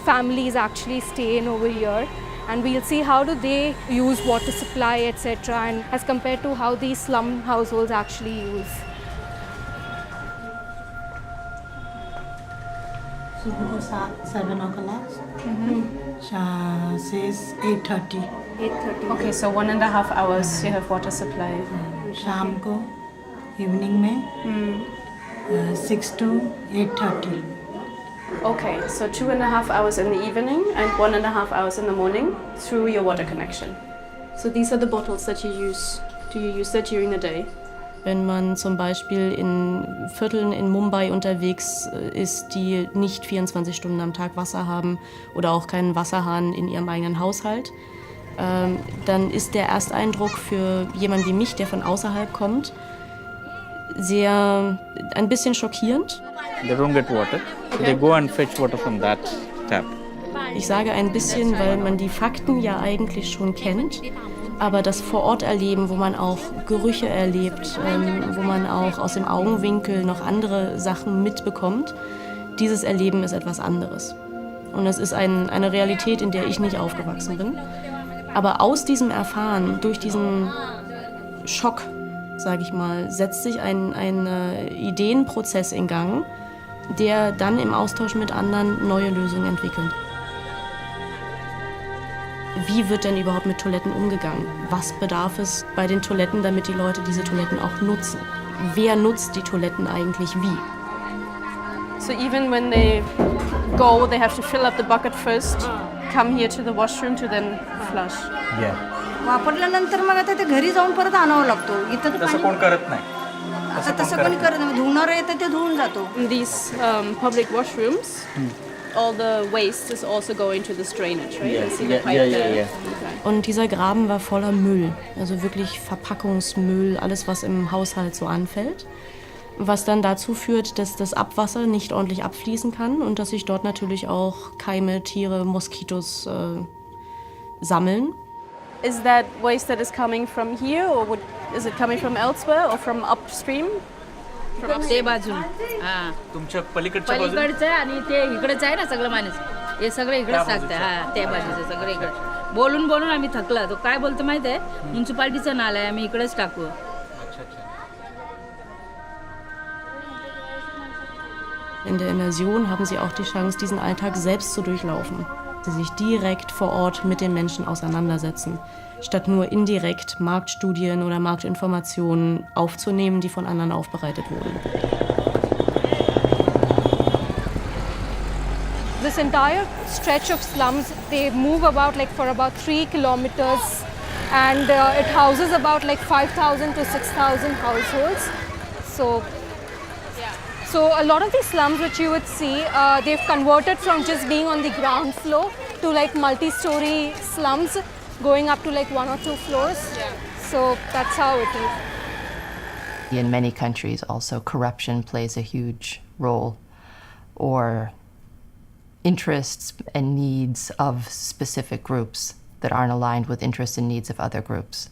families actually stay in over here. And we'll see how do they use water supply, etc., and as compared to how these slum households actually use. So 7 o'clock. Says 8:30. 8:30. Okay, so 1.5 hours you have water supply. शाम को evening में 6 to 8:30. Okay, so 2.5 hours in the evening and 1.5 hours in the morning through your water connection. So these are the bottles that you use. Do you use that during the day? Wenn man zum Beispiel in Vierteln in Mumbai unterwegs ist, die nicht 24 Stunden am Tag Wasser haben oder auch keinen Wasserhahn in ihrem eigenen Haushalt, dann ist der Ersteindruck für jemanden wie mich, der von außerhalb kommt, ein bisschen schockierend. They don't get water. So they go and fetch water from that tap. Ich sage ein bisschen, weil man die Fakten ja eigentlich schon kennt, aber das Vor-Ort-Erleben, wo man auch Gerüche erlebt, wo man auch aus dem Augenwinkel noch andere Sachen mitbekommt, dieses Erleben ist etwas anderes. Und es ist eine Realität, in der ich nicht aufgewachsen bin. Aber aus diesem Erfahren, durch diesen Schock, sage ich mal, setzt sich ein Ideenprozess in Gang, der dann im Austausch mit anderen neue Lösungen entwickelt. Wie wird denn überhaupt mit Toiletten umgegangen? Was bedarf es bei den Toiletten, damit die Leute diese Toiletten auch nutzen? Wer nutzt die Toiletten eigentlich wie? So even when they go, they have to fill up the bucket first, come here to the washroom to then flush. Yeah. वापरल्यानंतर मग आता ते घरी जाऊन परत आणावं लागतो. इथं तर तसं कोण करत नाही. आता तसं कोणी करत नाही. धुणारं येतं ते धुवून जातो. In these public washrooms, all the waste is also going to this drainage, right? I see the pipe there. Okay. Und dieser Graben war voller Müll, also wirklich Verpackungsmüll, alles was im Haushalt so anfällt. Was dann dazu führt, dass das Abwasser nicht ordentlich abfließen kann und dass sich dort natürlich auch Keime, Tiere, Moskitos sammeln. Is that waste that is coming from here, or is it coming from elsewhere or from upstream? ते बाजून हां तुमच्या पलीकडच्या बाजूला पलीकडचं आणि ते इकडेच आहे ना सगळं माणूस हे सगळं इकडेच टाकतं हां त्या बाजूचं सगळं इकडे बोलून बोलून आम्ही थकला तो काय बोलतो माहिती आहे म्युन्सिपाल्टीचं नाला आहे आम्ही इकडेच टाकू. In der Immersion haben Sie auch die Chance, diesen Alltag selbst zu durchlaufen. Sie sich direkt vor Ort mit den Menschen auseinandersetzen, statt nur indirekt Marktstudien oder Marktinformationen aufzunehmen, die von anderen aufbereitet wurden. This entire stretch of slums, they move about like for about 3 kilometers, and it houses about like 5,000 to 6,000 households. So a lot of these slums which you would see, they've converted from just being on the ground floor to like multi-story slums going up to like 1 or 2 floors. So that's how it is. In many countries also corruption plays a huge role, or interests and needs of specific groups that aren't aligned with interests and needs of other groups.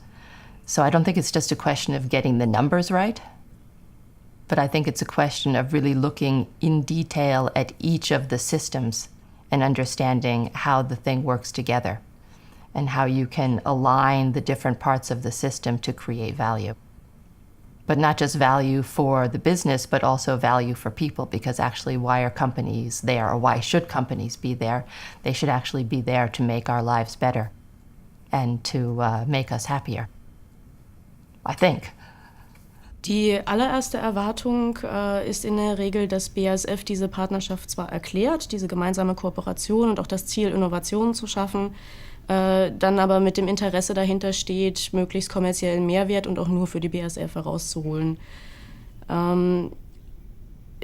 So I don't think it's just a question of getting the numbers right, but I think it's a question of really looking in detail at each of the systems and understanding how the thing works together and how you can align the different parts of the system to create value. But not just value for the business, but also value for people, because actually why are companies there, or why should companies be there? They should actually be there to make our lives better and to make us happier, I think. Die allererste Erwartung ist in der Regel, dass BASF diese Partnerschaft zwar erklärt, diese gemeinsame Kooperation und auch das Ziel, Innovationen zu schaffen, dann aber mit dem Interesse dahinter steht, möglichst kommerziellen Mehrwert und auch nur für die BASF herauszuholen.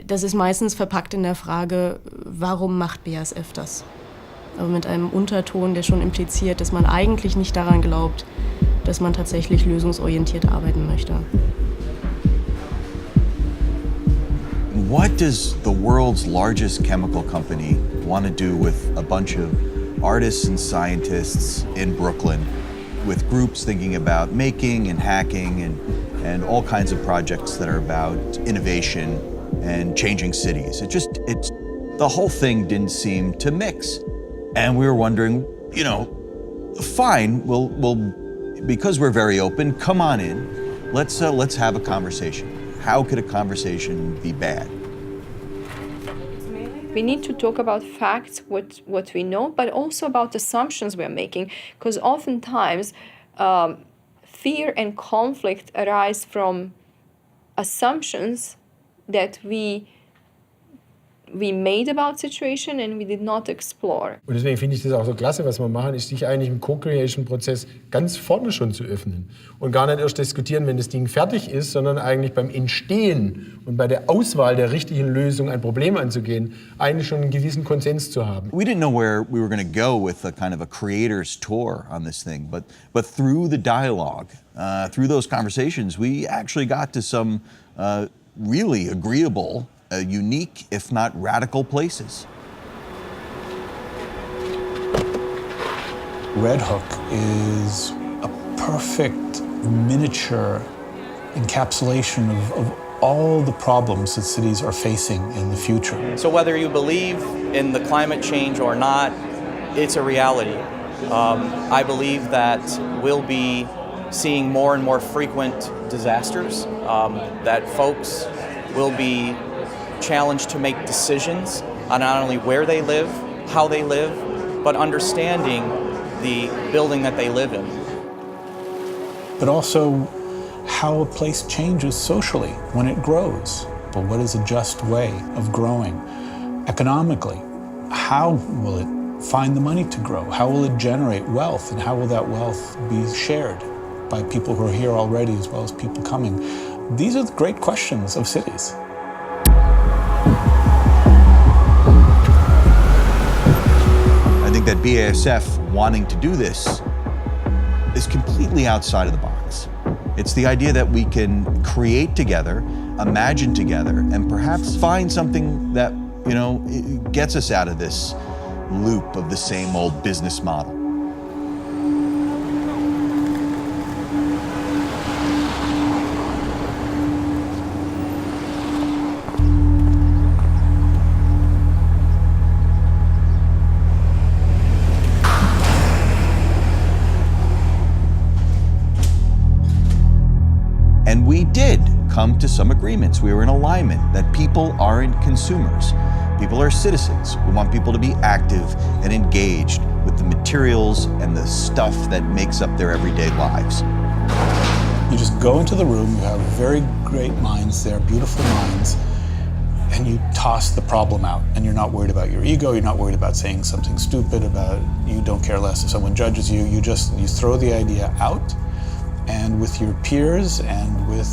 Das ist meistens verpackt in der Frage, warum macht BASF das? Aber mit einem Unterton, der schon impliziert, dass man eigentlich nicht daran glaubt, dass man tatsächlich lösungsorientiert arbeiten möchte. What does the world's largest chemical company want to do with a bunch of artists and scientists in Brooklyn, with groups thinking about making and hacking and all kinds of projects that are about innovation and changing cities? The whole thing didn't seem to mix. And we were wondering, fine, we'll because we're very open, come on in, let's have a conversation. How could a conversation be bad? We need to talk about facts, what we know, but also about assumptions we're making, because oftentimes fear and conflict arise from assumptions that we made about situation and we did not explore. Und deswegen finde ich das auch so klasse, was wir machen, ist sich eigentlich im Co-Creation-Prozess ganz vorne schon zu öffnen. Und gar nicht erst diskutieren, wenn das Ding fertig ist, sondern eigentlich beim Entstehen und bei der Auswahl der richtigen Lösung, ein Problem anzugehen, eigentlich schon einen gewissen Konsens zu haben. We didn't know where we were going to go with a kind of a creator's tour on this thing, but through the dialogue, through those conversations, we actually got to some really agreeable unique, if not radical, places. Red Hook is a perfect miniature encapsulation of all the problems that cities are facing in the future. So whether you believe in the climate change or not, it's a reality. I believe that we'll be seeing more and more frequent disasters, that folks will be challenged to make decisions on not only where they live, how they live, but understanding the building that they live in. But also how a place changes socially when it grows. But what is a just way of growing? Economically, how will it find the money to grow? How will it generate wealth? And how will that wealth be shared by people who are here already as well as people coming? These are the great questions of cities. I think that BASF wanting to do this is completely outside of the box. It's the idea that we can create together, imagine together, and perhaps find something that, gets us out of this loop of the same old business model. And we did come to some agreements. We were in alignment that people aren't consumers. People are citizens. We want people to be active and engaged with the materials and the stuff that makes up their everyday lives. You just go into the room, you have very great minds there, beautiful minds, and you toss the problem out. And you're not worried about your ego, you're not worried about saying something stupid, about you don't care less if someone judges you. You throw the idea out, and with your peers and with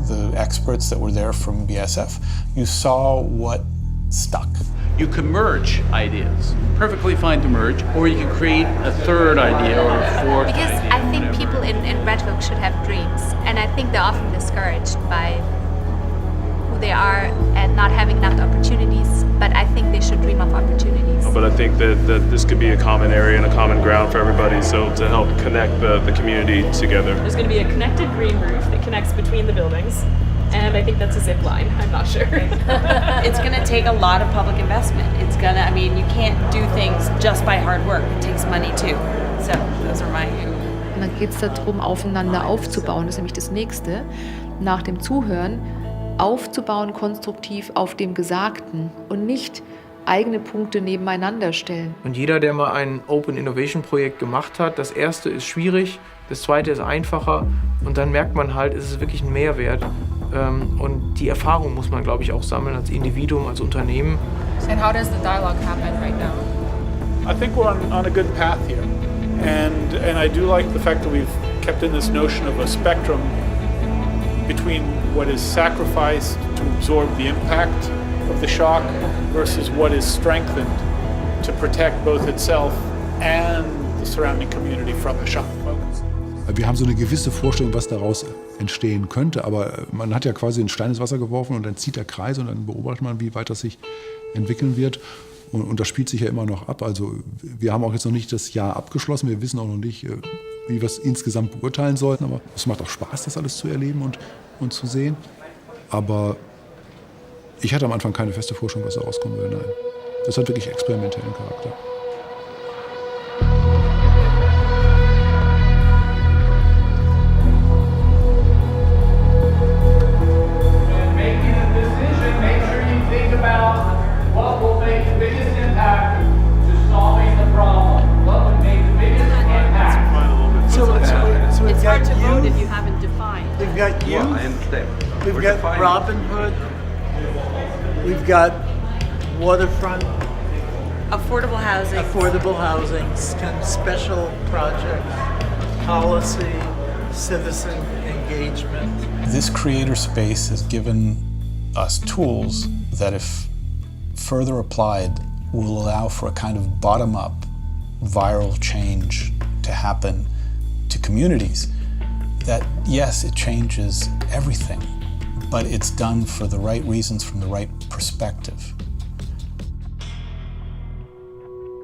the experts that were there from BASF, you saw what stuck. You can merge ideas, perfectly fine to merge, or you can create a third idea or a fourth because idea. I think people in Red Hook should have dreams, and I think they're often discouraged by who they are and not having enough opportunities, but I think they should dream of opportunities. But I think that this could be a common area and a common ground for everybody, so to help connect the community together. There's going to be a connected green roof that connects between the buildings, and I think that's a zip line, I'm not sure. It's going to take a lot of public investment. You can't do things just by hard work. It takes money too. So those are my... Und dann geht es darum, aufeinander aufzubauen. Das ist nämlich das Nächste. Nach dem Zuhören aufzubauen, konstruktiv auf dem Gesagten und nicht eigene Punkte nebeneinander stellen. Und jeder, der mal ein Open Innovation Projekt gemacht hat, das erste ist schwierig, das zweite ist einfacher und dann merkt man halt, es ist wirklich ein Mehrwert. Und die Erfahrung muss man, glaube ich, auch sammeln als Individuum, als Unternehmen. And how does the dialogue happen right now? I think we're on a good path here. And I do like the fact that we've kept in this notion of a spectrum between what is sacrificed to absorb the impact of the shock versus what is strengthened to protect both itself and the surrounding community from the shock. Wir haben so eine gewisse Vorstellung, was daraus entstehen könnte, aber man hat ja quasi einen Stein ins Wasser geworfen und dann zieht der Kreis und dann beobachtet man, wie weit das sich entwickeln wird. Und das spielt sich ja immer noch ab. Also wir haben auch jetzt noch nicht das Jahr abgeschlossen, wir wissen auch noch nicht, wie wir es insgesamt beurteilen sollten, aber es macht auch Spaß, das alles zu erleben und zu sehen. Aber ich hatte am Anfang keine feste Vorstellung, was da rauskommen würde, nein. Das hat wirklich experimentellen Charakter. It's hard to vote if you haven't defined. We've got youth. Well, I understand. We've got Robin Hood. We've got waterfront. Affordable housing. Affordable housing, kind of special projects, policy, citizen engagement. This creator space has given us tools that, if further applied, will allow for a kind of bottom-up viral change to happen to communities. That, yes, it changes everything, but it's done for the right reasons from the right perspective.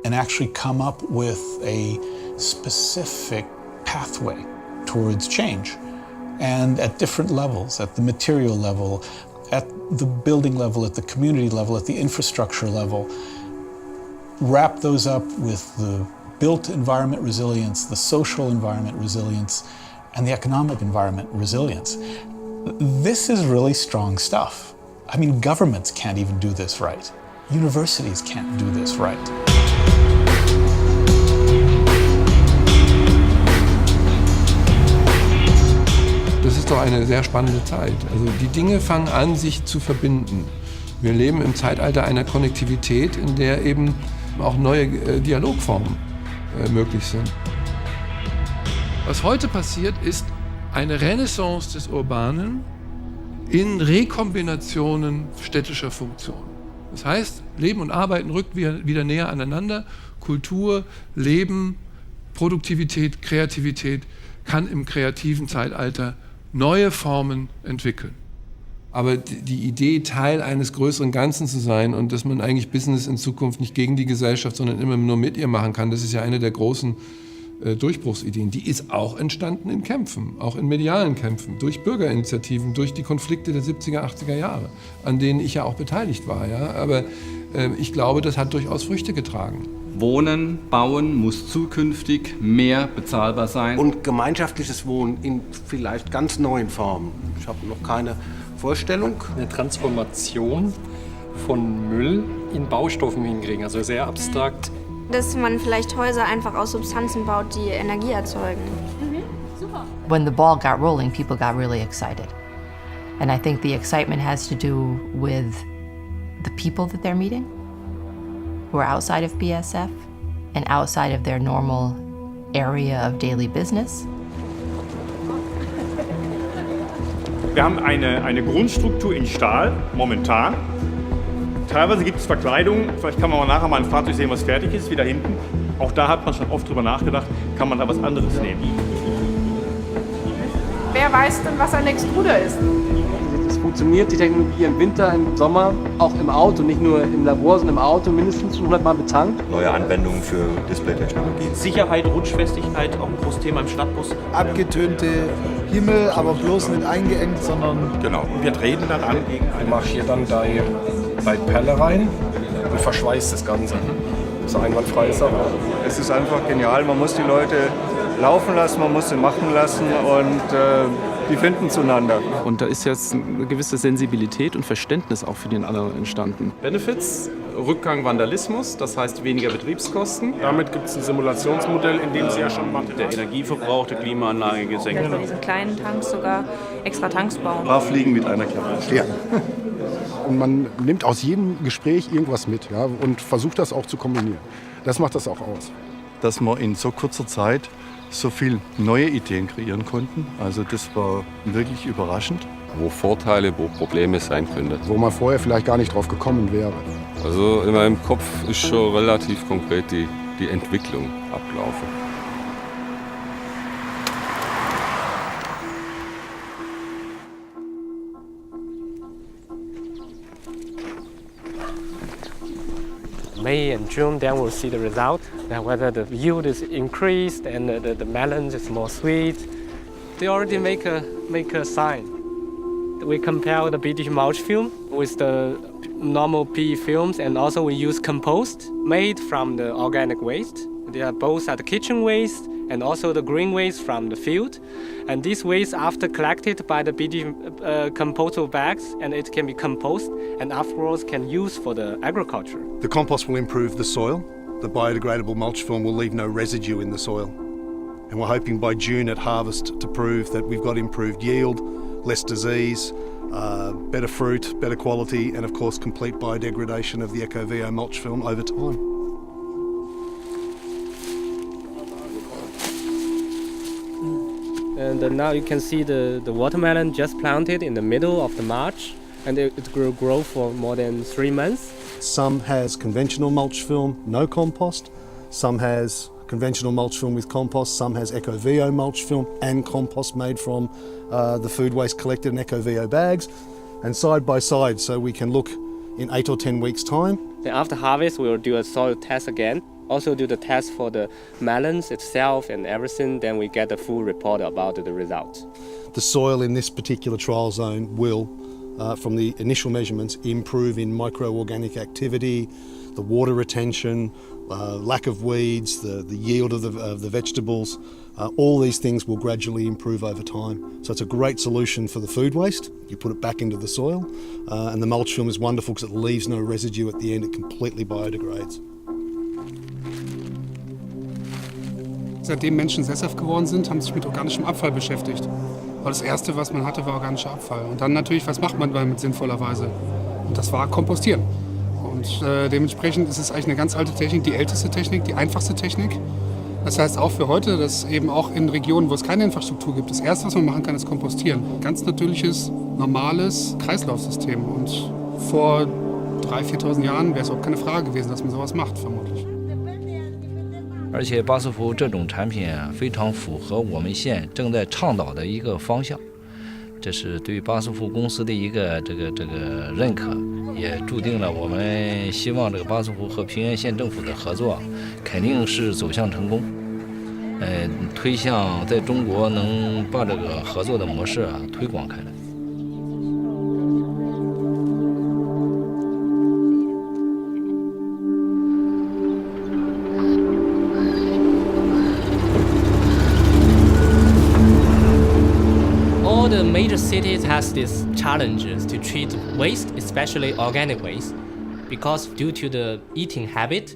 And actually come up with a specific pathway towards change. And at different levels, at the material level, at the building level, at the community level, at the infrastructure level, wrap those up with the built environment resilience, the social environment resilience, and the economic environment resilience. This is really strong stuff. I mean, governments can't even do this right. Universities can't do this right. Das ist doch eine sehr spannende Zeit. Also die Dinge fangen an, sich zu verbinden. Wir leben im Zeitalter einer Konnektivität, in der eben auch neue Dialogformen möglich sind. Was heute passiert, ist eine Renaissance des Urbanen in Rekombinationen städtischer Funktionen. Das heißt, Leben und Arbeiten rückt wieder näher aneinander. Kultur, Leben, Produktivität, Kreativität kann im kreativen Zeitalter neue Formen entwickeln. Aber die Idee, Teil eines größeren Ganzen zu sein und dass man eigentlich Business in Zukunft nicht gegen die Gesellschaft, sondern immer nur mit ihr machen kann, das ist ja eine der großen Durchbruchsideen. Die ist auch entstanden in Kämpfen, auch in medialen Kämpfen, durch Bürgerinitiativen, durch die Konflikte der 70er, 80er Jahre, an denen ich ja auch beteiligt war. Ja? Aber ich glaube, das hat durchaus Früchte getragen. Wohnen, Bauen muss zukünftig mehr bezahlbar sein. Und gemeinschaftliches Wohnen in vielleicht ganz neuen Formen. Ich habe noch keine Vorstellung. Eine Transformation von Müll in Baustoffen hinkriegen, also sehr abstrakt. Dass man vielleicht Häuser einfach aus Substanzen baut, die Energie erzeugen. Super. When the ball got rolling, people got really excited. And I think the excitement has to do with the people that they're meeting, who are outside of BASF and outside of their normal area of daily business. Wir haben eine Grundstruktur in Stahl, momentan. Teilweise gibt es Verkleidungen. Vielleicht kann man mal nachher mal ein Fahrzeug sehen, was fertig ist, wie da hinten. Auch da hat man schon oft drüber nachgedacht, kann man da was anderes nehmen. Wer weiß denn, was ein Extruder ist? Es funktioniert, die Technologie im Winter, im Sommer, auch im Auto, nicht nur im Labor, sondern im Auto mindestens 100 Mal betankt. Neue Anwendungen für Displaytechnologie. Sicherheit, Rutschfestigkeit, auch ein großes Thema im Stadtbus. Abgetönte Himmel, aber bloß nicht eingeengt, sondern... Genau, wir treten dann an. Du machst hier dann deine Perle rein und verschweißt das Ganze. Das ist eine einwandfreie Sache. Es ist einfach genial, man muss die Leute laufen lassen, man muss sie machen lassen und die finden zueinander. Und da ist jetzt eine gewisse Sensibilität und Verständnis auch für den anderen entstanden. Benefits, Rückgang Vandalismus, das heißt weniger Betriebskosten. Damit gibt es ein Simulationsmodell, in dem sie ja schon macht. Der Energieverbrauch der Klimaanlage gesenkt. Dass diese kleinen Tanks sogar extra Tanks bauen. Ein paar Fliegen mit einer Klappe. Ja. Und man nimmt aus jedem Gespräch irgendwas mit, ja, und versucht das auch zu kombinieren. Das macht das auch aus. Dass wir in so kurzer Zeit so viele neue Ideen kreieren konnten. Also das war wirklich überraschend. Wo Vorteile, wo Probleme sein könnten. Wo man vorher vielleicht gar nicht drauf gekommen wäre. Also in meinem Kopf ist schon relativ konkret die Entwicklung ablaufen. May and June, then we'll see the result, whether the yield is increased and the melons is more sweet. They already make a sign. We compare the BD mulch film with the normal PE films, and also we use compost made from the organic waste. They are both at the kitchen waste and also the green waste from the field. And these waste, after collected by the BD compostable bags, and it can be composted and afterwards can use for the agriculture. The compost will improve the soil. The biodegradable mulch film will leave no residue in the soil. And we're hoping by June at harvest to prove that we've got improved yield, less disease, better fruit, better quality, and of course complete biodegradation of the EcoVio mulch film over time. And now you can see the watermelon just planted in the middle of the March, and it will grow for more than 3 months. Some has conventional mulch film, no compost. Some has conventional mulch film with compost. Some has EcoVio mulch film and compost made from the food waste collected in EcoVio bags. and side by side so we can look in 8 or 10 weeks' time. Then after harvest, we will do a soil test again. Also do the test for the melons itself and everything. Then we get a full report about the results. The soil in this particular trial zone will, from the initial measurements, improve in microorganic activity, the water retention, lack of weeds, the yield of the vegetables. All these things will gradually improve over time. So it's a great solution for the food waste. You put it back into the soil, and the mulch film is wonderful because it leaves no residue at the end. It completely biodegrades. Seitdem Menschen sesshaft geworden sind, haben sich mit organischem Abfall beschäftigt. Weil das Erste, was man hatte, war organischer Abfall. Und dann natürlich, was macht man damit sinnvollerweise? Und das war Kompostieren. Und dementsprechend ist es eigentlich eine ganz alte Technik, die älteste Technik, die einfachste Technik. Das heißt auch für heute, dass eben auch in Regionen, wo es keine Infrastruktur gibt, das Erste, was man machen kann, ist Kompostieren. Ganz natürliches, normales Kreislaufsystem. Und vor 3.000, 4.000 Jahren wäre es auch keine Frage gewesen, dass man sowas macht, vermutlich. 而且巴斯夫这种产品非常符合我们县正在倡导的一个方向，这是对巴斯夫公司的一个这个认可，也注定了我们希望这个巴斯夫和平原县政府的合作肯定是走向成功，推向在中国能把这个合作的模式推广开来。Major cities has these challenges to treat waste, especially organic waste, because due to the eating habit,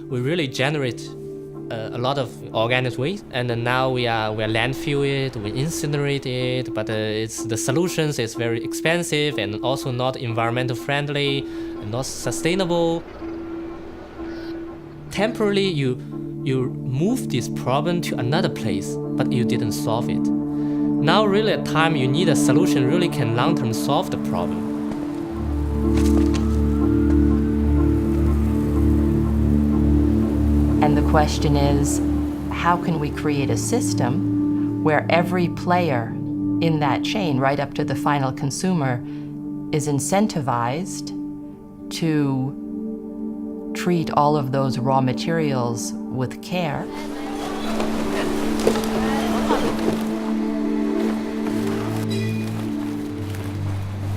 we really generate a lot of organic waste, and now we landfill it, we incinerate it, but the solutions is very expensive and also not environmental friendly and not sustainable. Temporarily, you move this problem to another place, but you didn't solve it. Now really at time you need a solution really can long-term solve the problem. And the question is, how can we create a system where every player in that chain, right up to the final consumer, is incentivized to treat all of those raw materials with care?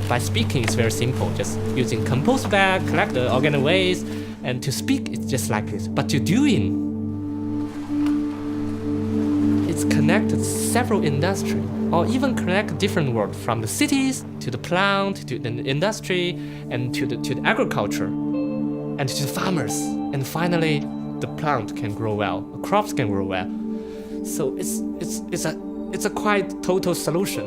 By speaking, it's very simple. Just using compost bag, collect the organic waste, and to speak, it's just like this. But to doing, it's connected several industry, or even connect different world from the cities to the plant, to the industry, and to the agriculture, and to the farmers. And finally, the plant can grow well, the crops can grow well. So it's a quite total solution.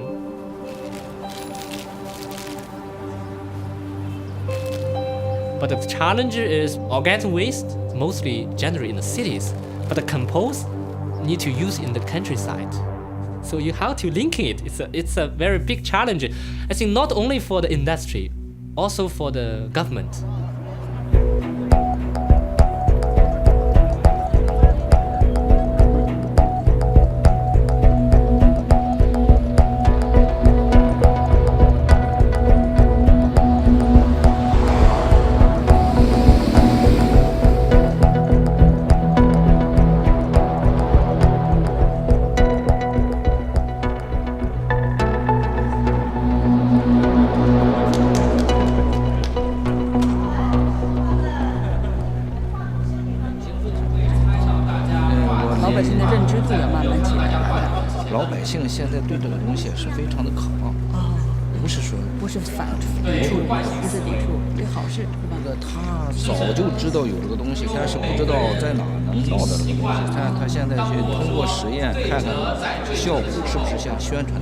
But the challenge is organic waste mostly generated in the cities, but the compost need to use in the countryside. So you have to link it. It's a very big challenge. I think not only for the industry, also for the government.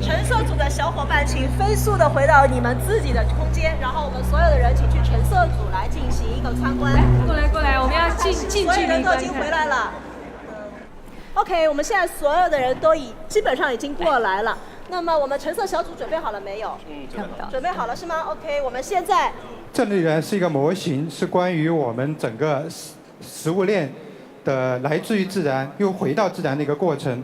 橙色组的小伙伴，请飞速的回到你们自己的空间，然后我们所有的人请去橙色组来进行一个参观。过来，我们要近距离观看。所有人都已经回来了。OK， 我们现在所有的人都基本上已经过来了。那么我们橙色小组准备好了没有？准备好了是吗 ？OK， 我们现在。这里呢是一个模型，是关于我们整个食物链的来自于自然又回到自然的一个过程。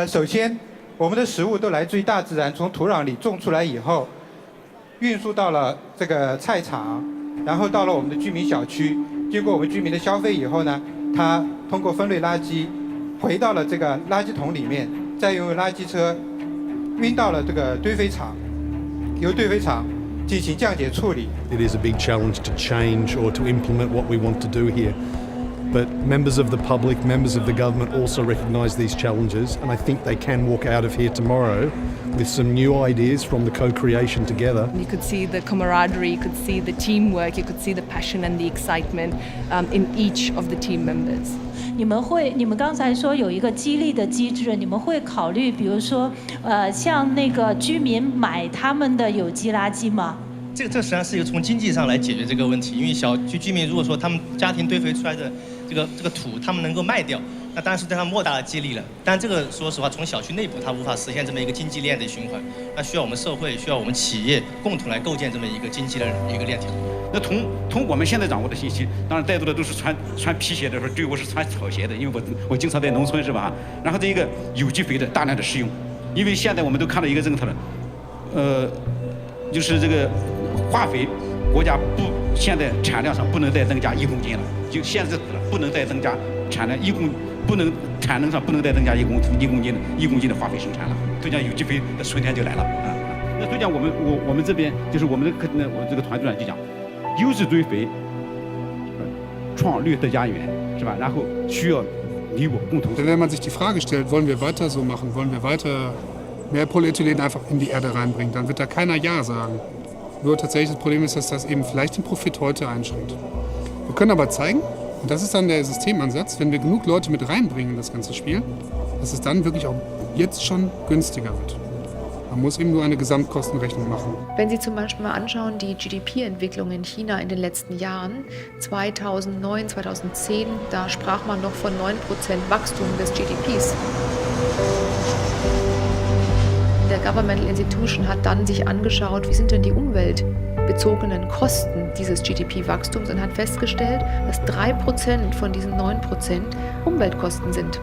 首先，我们的食物都来自于大自然，从土壤里种出来以后，运输到了这个菜场，然后到了我们的居民小区，经过我们居民的消费以后呢，它通过分类垃圾回到了这个垃圾桶里面，再用垃圾车运到了这个堆肥厂，由堆肥厂进行降解处理。 It is a big challenge to change or to implement what we want to do here. But members of the public, members of the government also recognise these challenges, and I think they can walk out of here tomorrow with some new ideas from the co-creation together. You could see the camaraderie, you could see the teamwork, you could see the passion and the excitement in each of the team members. 你们刚才说有一个激励的机制，你们会考虑，比如说，像那个居民买他们的有机垃圾吗？这实际上是一个从经济上来解决这个问题，因为小区居民如果说他们家庭堆肥出来的这个土，他们能够卖掉，那当然是对他们莫大的激励了。但这个说实话，从小区内部它无法实现这么一个经济链的循环，那需要我们社会，需要我们企业共同来构建这么一个经济的一个链条。那从我们现在掌握的信息，当然带多的都是穿皮鞋的时候，对我是穿草鞋的，因为我经常在农村是吧？然后这一个有机肥的大量的使用，因为现在我们都看到一个政策了，就是这个。 化肥，国家现在产量上不能再增加1公斤了，就限制了，不能再增加产量产能上不能再增加1公斤的化肥生产了，所以讲有机肥的春天就来了啊。那所以讲我们这边就是我们我这个团队上就讲，优质堆肥，创绿色家园是吧？然后需要你我共同。Wenn man sich die Frage stellt, wollen wir weiter so machen, wollen wir weiter mehr Polyethylen einfach in die Erde reinbringen, dann wird da keiner Ja sagen. Nur tatsächlich das Problem ist, dass das eben vielleicht den Profit heute einschränkt. Wir können aber zeigen, und das ist dann der Systemansatz, wenn wir genug Leute mit reinbringen in das ganze Spiel, dass es dann wirklich auch jetzt schon günstiger wird. Man muss eben nur eine Gesamtkostenrechnung machen. Wenn Sie zum Beispiel mal anschauen, die GDP-Entwicklung in China in den letzten Jahren, 2009, 2010, da sprach man noch von 9% Wachstum des GDPs. Der Governmental Institution hat dann sich angeschaut, wie sind denn die umweltbezogenen Kosten dieses GDP-Wachstums und hat festgestellt, dass 3% von diesen 9% Umweltkosten sind.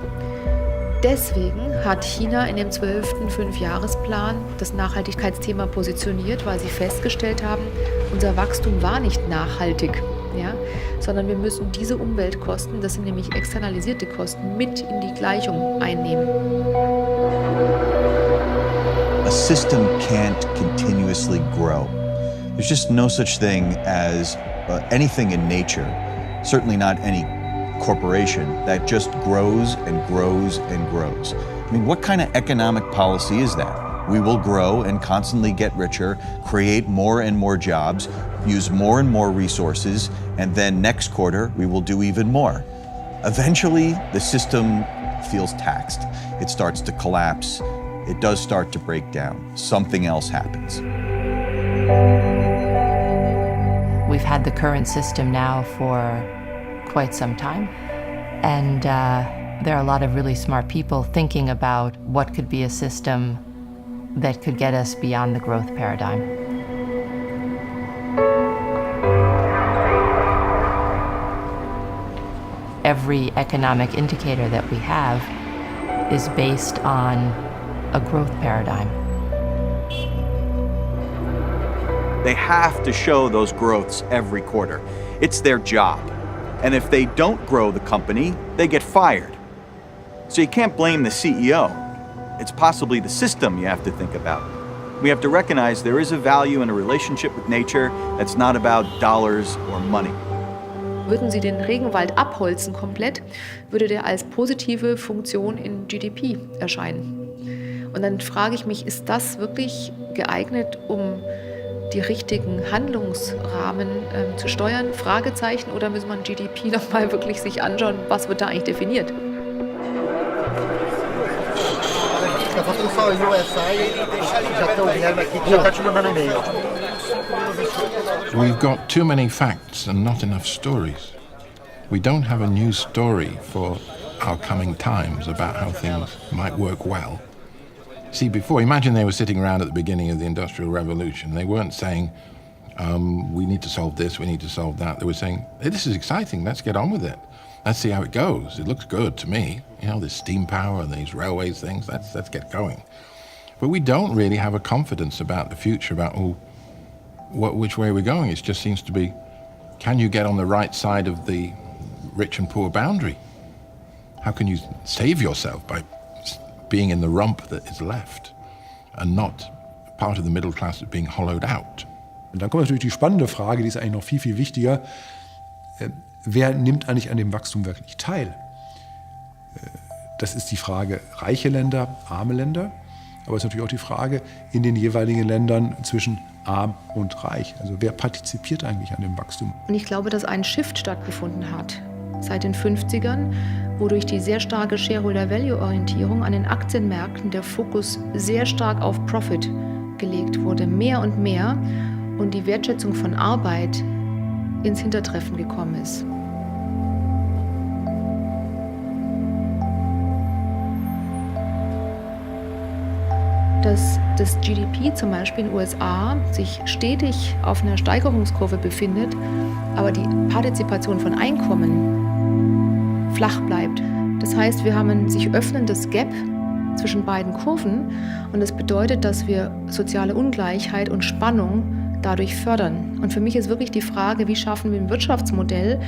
Deswegen hat China in dem 12. Fünfjahresplan das Nachhaltigkeitsthema positioniert, weil sie festgestellt haben, unser Wachstum war nicht nachhaltig, ja, sondern wir müssen diese Umweltkosten, das sind nämlich externalisierte Kosten, mit in die Gleichung einnehmen. A system can't continuously grow. There's just no such thing as anything in nature, certainly not any corporation, that just grows and grows and grows. I mean, what kind of economic policy is that? We will grow and constantly get richer, create more and more jobs, use more and more resources, and then next quarter we will do even more. Eventually, the system feels taxed. It starts to collapse. It does start to break down. Something else happens. We've had the current system now for quite some time, and there are a lot of really smart people thinking about what could be a system that could get us beyond the growth paradigm. Every economic indicator that we have is based on a growth paradigm. They have to show those growths every quarter. It's their job. And if they don't grow the company, they get fired. So you can't blame the CEO. It's possibly the system you have to think about. We have to recognize there is a value in a relationship with nature that's not about dollars or money. Würden Sie den Regenwald abholzen komplett, würde der als positive Funktion in GDP erscheinen. Und dann frage ich mich, ist das wirklich geeignet, um die richtigen Handlungsrahmen zu steuern? Fragezeichen, oder muss man GDP nochmal wirklich sich anschauen, was wird da eigentlich definiert? We've got too many facts and not enough stories. We don't have a new story for our coming times about how things might work well. See, before, imagine they were sitting around at the beginning of the Industrial Revolution. They weren't saying, we need to solve this, we need to solve that. They were saying, hey, this is exciting, let's get on with it. Let's see how it goes. It looks good to me. You know, there's steam power and these railways things, let's get going. But we don't really have a confidence about the future, about, which way we're going. It just seems to be, can you get on the right side of the rich and poor boundary? How can you save yourself by being in the rump that is left and not part of the middle class that's being hollowed out? Und dann kommt natürlich die spannende Frage, die ist eigentlich noch viel, viel wichtiger. Wer nimmt eigentlich an dem Wachstum wirklich teil? Das ist die Frage reiche Länder, arme Länder. Aber es ist natürlich auch die Frage in den jeweiligen Ländern zwischen arm und reich. Also wer partizipiert eigentlich an dem Wachstum? Und ich glaube, dass ein Shift stattgefunden hat seit den 50ern, wo durch die sehr starke Shareholder-Value-Orientierung an den Aktienmärkten der Fokus sehr stark auf Profit gelegt wurde, mehr und mehr, und die Wertschätzung von Arbeit ins Hintertreffen gekommen ist. Dass das GDP zum Beispiel in den USA sich stetig auf einer Steigerungskurve befindet, aber die Partizipation von Einkommen flach bleibt. Das heißt, wir haben ein sich öffnendes Gap zwischen beiden Kurven, und das bedeutet, dass wir soziale Ungleichheit und Spannung dadurch fördern. Und für mich ist wirklich die Frage, wie schaffen wir ein Wirtschaftsmodell,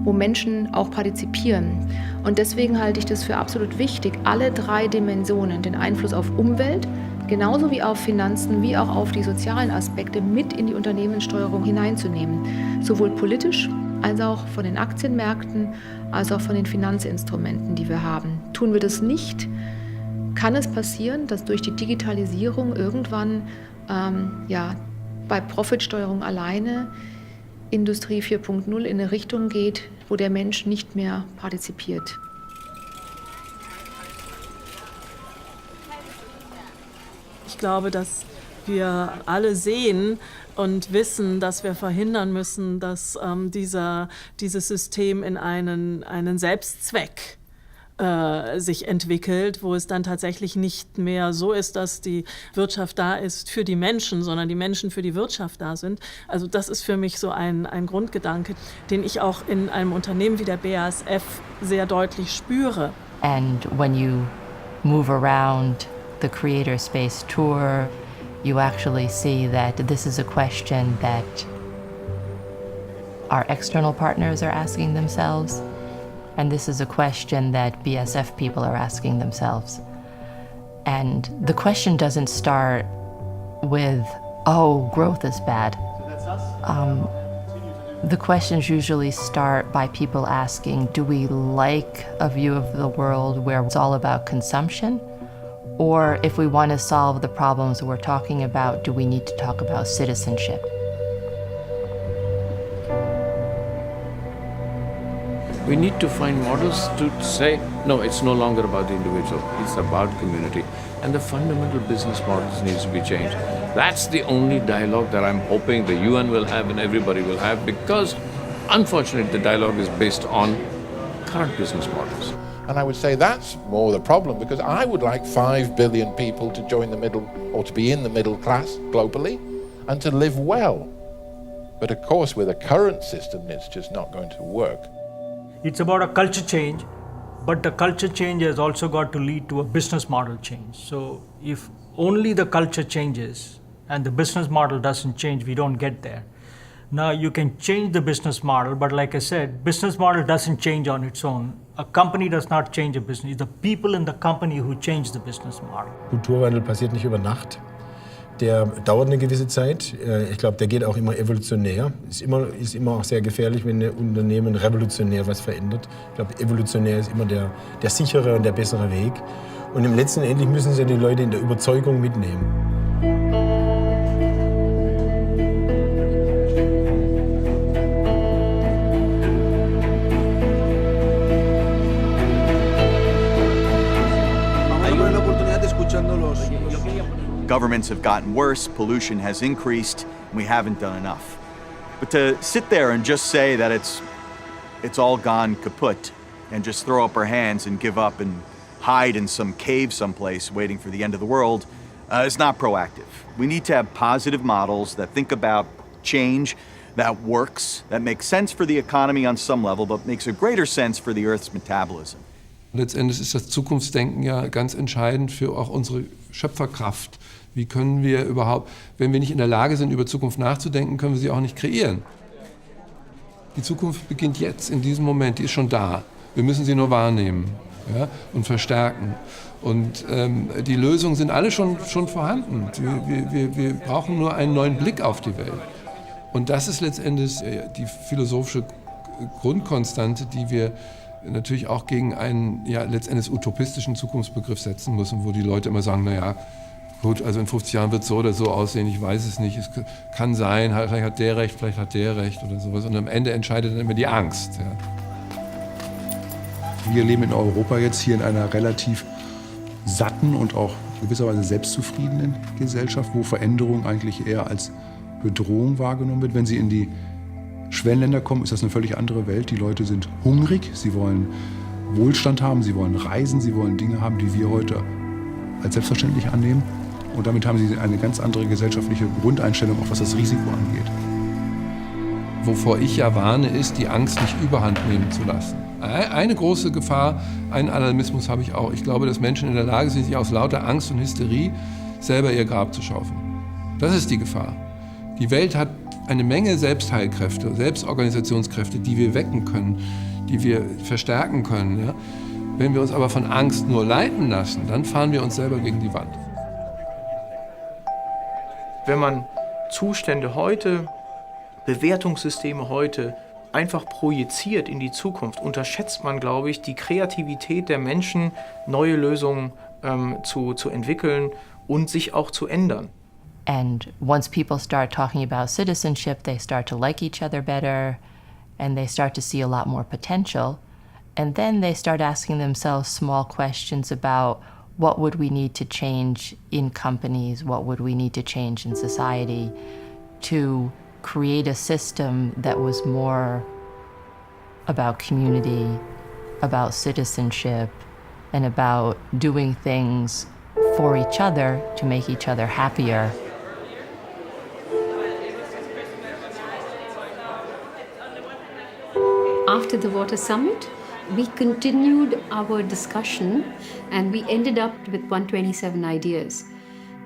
wo Menschen auch partizipieren. Und deswegen halte ich das für absolut wichtig, alle 3 Dimensionen, den Einfluss auf Umwelt, genauso wie auf Finanzen, wie auch auf die sozialen Aspekte mit in die Unternehmenssteuerung hineinzunehmen. Sowohl politisch als auch von den Aktienmärkten, als auch von den Finanzinstrumenten, die wir haben. Tun wir das nicht, kann es passieren, dass durch die Digitalisierung irgendwann bei Profitsteuerung alleine Industrie 4.0 in eine Richtung geht, wo der Mensch nicht mehr partizipiert. Ich glaube, dass wir alle sehen und wissen, dass wir verhindern müssen, dass dieses System in einen Selbstzweck sich entwickelt, wo es dann tatsächlich nicht mehr so ist, dass die Wirtschaft da ist für die Menschen, sondern die Menschen für die Wirtschaft da sind. Also das ist für mich so ein Grundgedanke, den ich auch in einem Unternehmen wie der BASF sehr deutlich spüre. And when you move around the Creator Space Tour, you actually see that this is a question that our external partners are asking themselves. And this is a question that BASF people are asking themselves. And the question doesn't start with, oh, growth is bad. The questions usually start by people asking, do we like a view of the world where it's all about consumption? Or if we want to solve the problems we're talking about, do we need to talk about citizenship? We need to find models to say, no, it's no longer about the individual, it's about community. And the fundamental business models needs to be changed. That's the only dialogue that I'm hoping the UN will have and everybody will have, because unfortunately the dialogue is based on current business models. And I would say that's more the problem, because I would like 5 billion people to join the middle, or to be in the middle class globally, and to live well. But of course, with a current system, it's just not going to work. It's about a culture change, but the culture change has also got to lead to a business model change. So if only the culture changes and the business model doesn't change, we don't get there. Now you can change the business model, but like I said, business model doesn't change on its own. A company does not change a business. It's the people in the company who change the business model. Kulturwandel passiert nicht über Nacht. Der dauert eine gewisse Zeit. Ich glaube, der geht auch immer evolutionär. Ist immer auch sehr gefährlich, wenn ein Unternehmen revolutionär was verändert. Ich glaube, evolutionär ist immer der sichere und der bessere Weg. Und im letzten Endlich müssen sie die Leute in der Überzeugung mitnehmen. Governments have gotten worse, pollution has increased, and we haven't done enough. But to sit there and just say that it's all gone kaput and just throw up our hands and give up and hide in some cave someplace waiting for the end of the world is not proactive. We need to have positive models that think about change, that works, that makes sense for the economy on some level, but makes a greater sense for the Earth's metabolism. Letztendlich ist das Zukunftsdenken ja ganz entscheidend für auch unsere Schöpferkraft. Wie können wir überhaupt, wenn wir nicht in der Lage sind, über Zukunft nachzudenken, können wir sie auch nicht kreieren. Die Zukunft beginnt jetzt, in diesem Moment, die ist schon da. Wir müssen sie nur wahrnehmen, ja, und verstärken. Und die Lösungen sind alle schon vorhanden. Wir brauchen nur einen neuen Blick auf die Welt. Und das ist letztendlich die philosophische Grundkonstante, die wir natürlich auch gegen einen letztendlich utopistischen Zukunftsbegriff setzen müssen, wo die Leute immer sagen, naja, gut, also in 50 Jahren wird es so oder so aussehen, ich weiß es nicht, es kann sein, vielleicht hat der recht, vielleicht hat der recht oder sowas. Und am Ende entscheidet dann immer die Angst. Ja. Wir leben in Europa jetzt hier in einer relativ satten und auch gewisserweise selbstzufriedenen Gesellschaft, wo Veränderung eigentlich eher als Bedrohung wahrgenommen wird. Wenn Sie in die Schwellenländer kommen, ist das eine völlig andere Welt. Die Leute sind hungrig, sie wollen Wohlstand haben, sie wollen reisen, sie wollen Dinge haben, die wir heute als selbstverständlich annehmen. Und damit haben sie eine ganz andere gesellschaftliche Grundeinstellung, auch was das Risiko angeht. Wovor ich ja warne, ist, die Angst nicht überhand nehmen zu lassen. Eine große Gefahr, einen Alarmismus habe ich auch. Ich glaube, dass Menschen in der Lage sind, sich aus lauter Angst und Hysterie selber ihr Grab zu schaufeln. Das ist die Gefahr. Die Welt hat eine Menge Selbstheilkräfte, Selbstorganisationskräfte, die wir wecken können, die wir verstärken können. Ja? Wenn wir uns aber von Angst nur leiten lassen, dann fahren wir uns selber gegen die Wand. Wenn man Zustände heute, Bewertungssysteme heute einfach projiziert in die Zukunft, unterschätzt man, glaube ich, die Kreativität der Menschen, neue Lösungen zu entwickeln und sich auch zu ändern. And once people start talking about citizenship, they start to like each other better, and they start to see a lot more potential. And then they start asking themselves small questions about what would we need to change in companies, what would we need to change in society to create a system that was more about community, about citizenship, and about doing things for each other to make each other happier. After the water summit, we continued our discussion and we ended up with 127 ideas.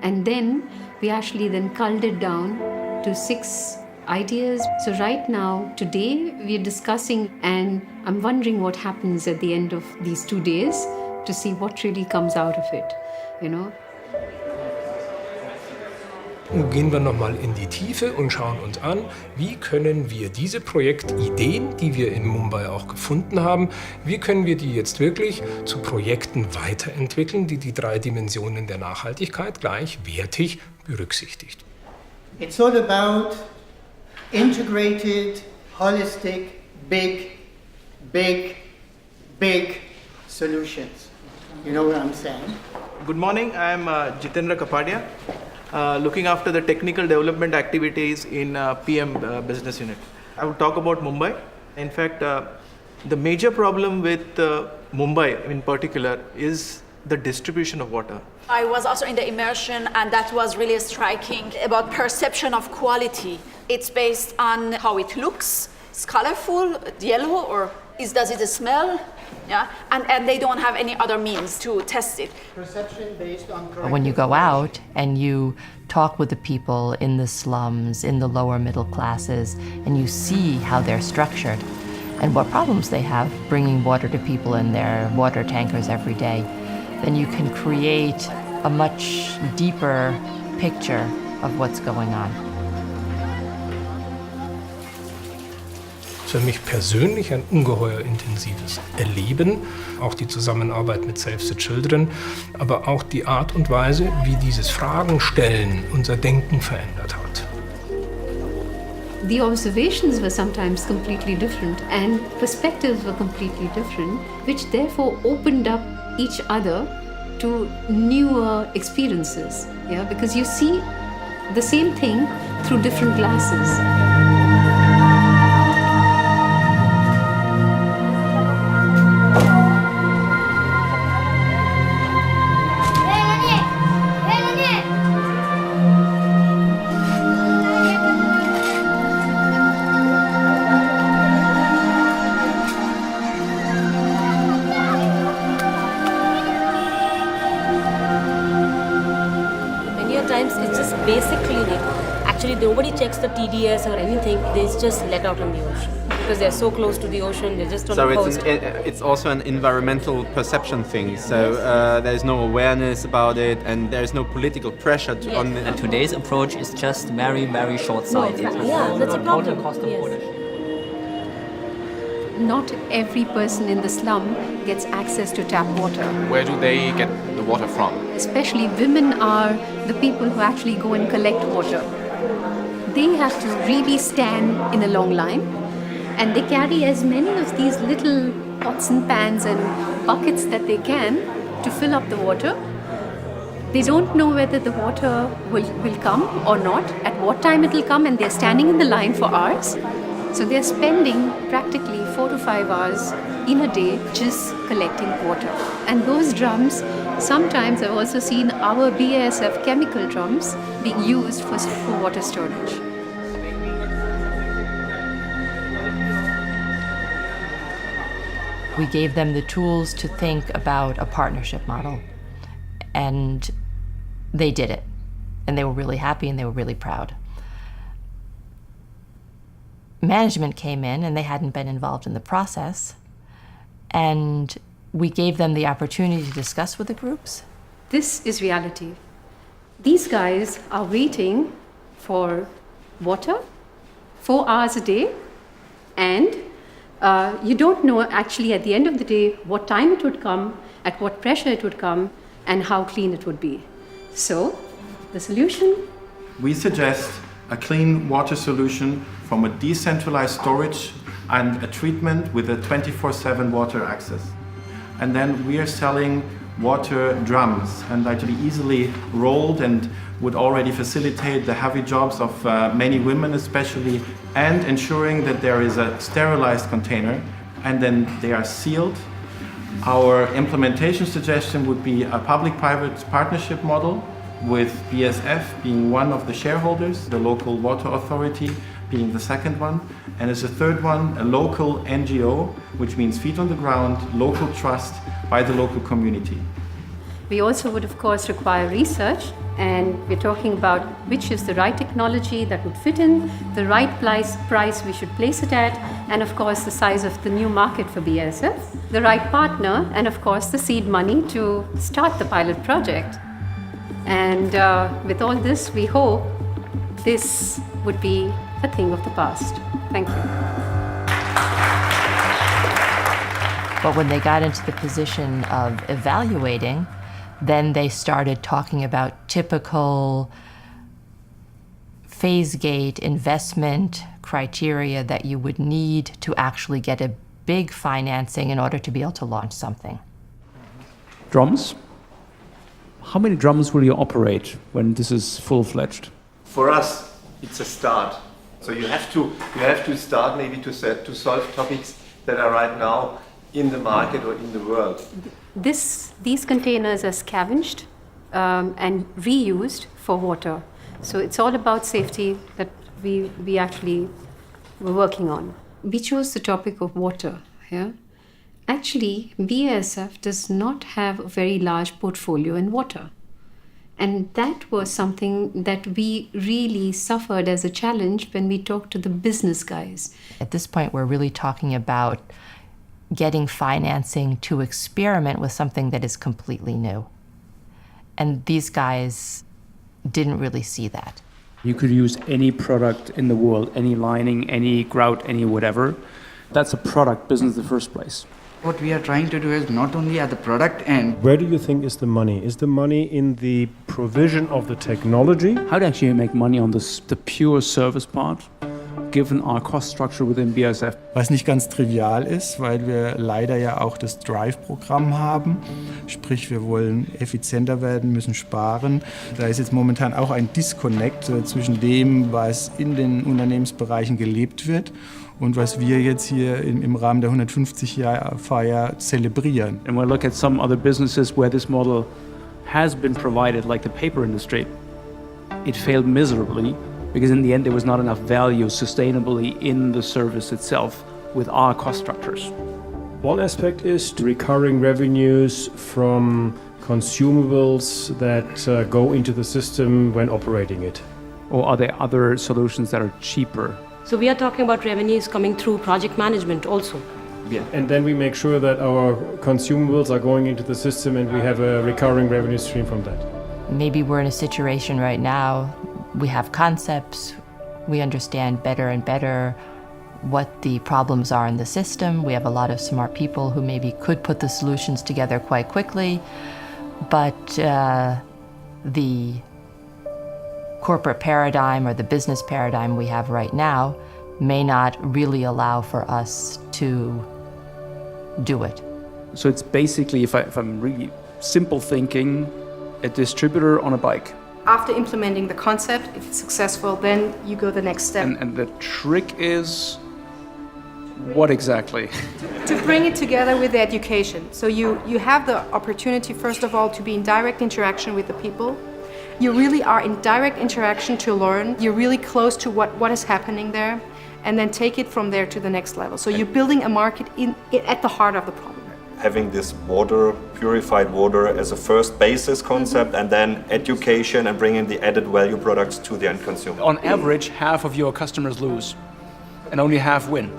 And then we actually then culled it down to 6 ideas. So right now, today, we're discussing and I'm wondering what happens at the end of these 2 days to see what really comes out of it, you know. Gehen wir nochmal in die Tiefe und schauen uns an, wie können wir diese Projektideen, die wir in Mumbai auch gefunden haben, wie können wir die jetzt wirklich zu Projekten weiterentwickeln, die die 3 Dimensionen der Nachhaltigkeit gleichwertig berücksichtigt. It's all about integrated, holistic, big solutions. You know what I'm saying? Good morning, I'm Jitendra Kapadia. Looking after the technical development activities in PM business unit. I will talk about Mumbai. In fact, the major problem with Mumbai in particular is the distribution of water. I was also in the immersion and that was really striking about perception of quality. It's based on how it looks, it's colorful, yellow, or does it smell? Yeah, and they don't have any other means to test it. Perception based on When you go out and you talk with the people in the slums, in the lower middle classes, and you see how they're structured and what problems they have bringing water to people in their water tankers every day, then you can create a much deeper picture of what's going on. Für mich persönlich ein ungeheuer intensives Erleben, auch die Zusammenarbeit mit Save the Children, aber auch die Art und Weise, wie dieses Fragenstellen unser Denken verändert hat. The observations were sometimes completely different and perspectives were completely different, which therefore opened up each other to newer experiences, yeah, because you see the same thing through different glasses. nobody checks the TDS or anything. They just let out in the ocean because they're so close to the ocean. They're just on the coast. So it's also an environmental perception thing. So there's no awareness about it, and there's no political pressure on it. And today's approach is just very, very short-sighted. Yeah, that's a problem. Cost of ownership. Not every person in the slum gets access to tap water. Where do they get the water from? Especially women are the people who actually go and collect water. They have to really stand in a long line, and they carry as many of these little pots and pans and buckets that they can to fill up the water. They don't know whether the water will come or not, at what time it will come, and they're standing in the line for hours. So they're spending practically 4 to 5 hours in a day just collecting water. And those drums, sometimes I've also seen our BASF chemical drums being used for water storage. We gave them the tools to think about a partnership model, and they did it. And they were really happy and they were really proud. Management came in and they hadn't been involved in the process, and we gave them the opportunity to discuss with the groups. This is reality. These guys are waiting for water 4 hours a day, and you don't know actually at the end of the day what time it would come, at what pressure it would come, and how clean it would be. So, the solution? We suggest a clean water solution from a decentralized storage and a treatment with a 24/7 water access. And then we are selling water drums, and actually easily rolled, and would already facilitate the heavy jobs of many women especially, and ensuring that there is a sterilized container, and then they are sealed. Our implementation suggestion would be a public-private partnership model, with BASF being one of the shareholders, the local water authority being the second one, and as a third one, a local NGO, which means feet on the ground, local trust by the local community. We also would of course require research, and we're talking about which is the right technology that would fit in, the right price we should place it at, and of course the size of the new market for BASF, the right partner, and of course the seed money to start the pilot project. And with all this, we hope this would be a thing of the past. Thank you. But when they got into the position of evaluating, then they started talking about typical phase gate investment criteria that you would need to actually get a big financing in order to be able to launch something. Drums? How many drums will you operate when this is full-fledged? For us, it's a start. So you have to start maybe to solve topics that are right now in the market or in the world. These containers are scavenged and reused for water. So it's all about safety that we actually were working on. We chose the topic of water here. Actually, BASF does not have a very large portfolio in water. And that was something that we really suffered as a challenge when we talked to the business guys. At this point, we're really talking about getting financing to experiment with something that is completely new. And these guys didn't really see that. You could use any product in the world, any lining, any grout, any whatever. That's a product business in the first place. What we are trying to do is not only at the product end. Where do you think is the money? Is the money in the provision of the technology? How to actually make money on the pure service part, given our cost structure within BASF? Was nicht ganz trivial ist, weil wir leider ja auch das Drive-Programm haben. Sprich, wir wollen effizienter werden, müssen sparen. Da ist jetzt momentan auch ein Disconnect zwischen dem, was in den Unternehmensbereichen gelebt wird, und was wir jetzt hier im Rahmen der 150-Jahr-Feier zelebrieren. And we'll look at some other businesses where this model has been provided, like the paper industry. It failed miserably because in the end there was not enough value sustainably in the service itself with our cost structures. One aspect is recurring revenues from consumables that go into the system when operating it. Or are there other solutions that are cheaper? So we are talking about revenues coming through project management also. Yeah. And then we make sure that our consumables are going into the system and we have a recurring revenue stream from that. Maybe we're in a situation right now, we have concepts, we understand better and better what the problems are in the system. We have a lot of smart people who maybe could put the solutions together quite quickly, but the corporate paradigm or the business paradigm we have right now may not really allow for us to do it. So it's basically, if I'm really simple thinking, a distributor on a bike. After implementing the concept, if it's successful, then you go the next step. And the trick is what exactly? To bring it together with the education. So you have the opportunity, first of all, to be in direct interaction with the people. You really are in direct interaction to learn. You're really close to what is happening there, and then take it from there to the next level. So you're building a market at the heart of the problem. Having this water, purified water, as a first basis concept, and then education and bringing the added value products to the end consumer. On average, half of your customers lose and only half win.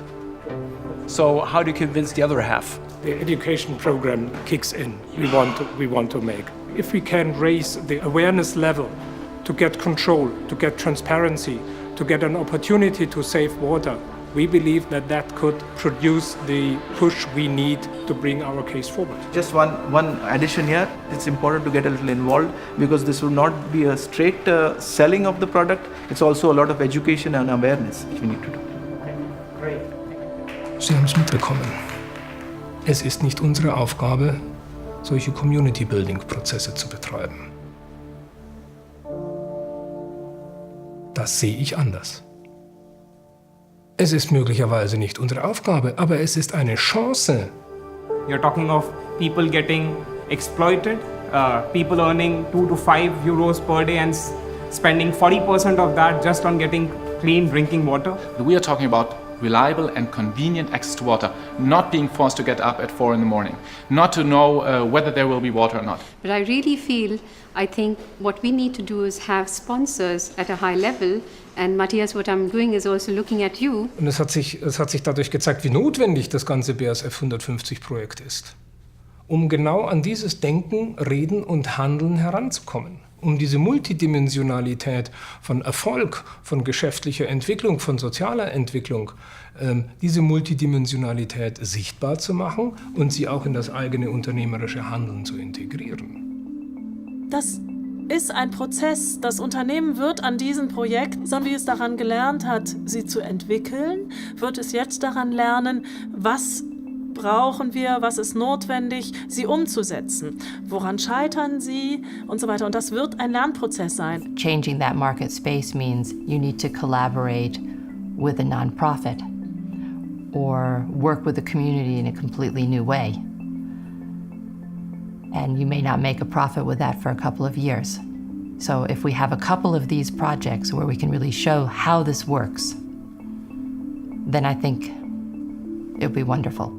So how do you convince the other half? The education program kicks in. We want to make. If we can raise the awareness level to get control, to get transparency, to get an opportunity to save water, we believe that could produce the push we need to bring our case forward. Just one addition here, it's important to get a little involved because this will not be a straight selling of the product, it's also a lot of education and awareness which we need to do. Great. Sie haben es mitbekommen. Es ist nicht unsere Aufgabe, solche Community-Building-Prozesse zu betreiben. Das sehe ich anders. Es ist möglicherweise nicht unsere Aufgabe, aber es ist eine Chance. You're talking of people getting exploited, people earning 2 to 5 euros per day and spending 40% of that just on getting clean drinking water. We are talking about reliable and convenient access to water, not being forced to get up at 4 a.m, not to know whether there will be water or not. But I really feel, I think what we need to do is have sponsors at a high level. And Matthias, what I'm doing is also looking at you. Und es hat sich dadurch gezeigt, wie notwendig das ganze BASF 150-Projekt ist, um genau an dieses Denken, Reden und Handeln heranzukommen. Um diese Multidimensionalität von Erfolg, von geschäftlicher Entwicklung, von sozialer Entwicklung, diese Multidimensionalität sichtbar zu machen und sie auch in das eigene unternehmerische Handeln zu integrieren. Das ist ein Prozess. Das Unternehmen wird an diesem Projekt, so wie es daran gelernt hat, sie zu entwickeln, wird es jetzt daran lernen, was brauchen wir, was ist notwendig, sie umzusetzen. Woran scheitern sie und so weiter. Und das wird ein Lernprozess sein. Changing that market space means you need to collaborate with a nonprofit or work with the community in a completely new way. And you may not make a profit with that for a couple of years. So if we have a couple of these projects where we can really show how this works, then I think it would be wonderful.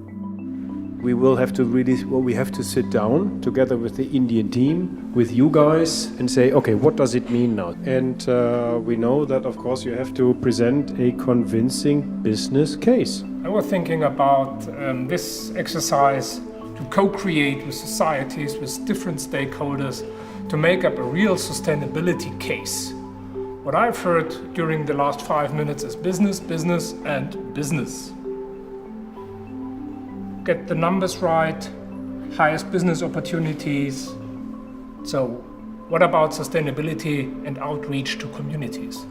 We will have to sit down together with the Indian team, with you guys, and say, okay, what does it mean now? And we know that, of course, you have to present a convincing business case. I was thinking about this exercise to co-create with societies, with different stakeholders, to make up a real sustainability case. What I've heard during the last 5 minutes is business, business, and business. Get the numbers right, highest business opportunities. So what about sustainability and outreach to communities?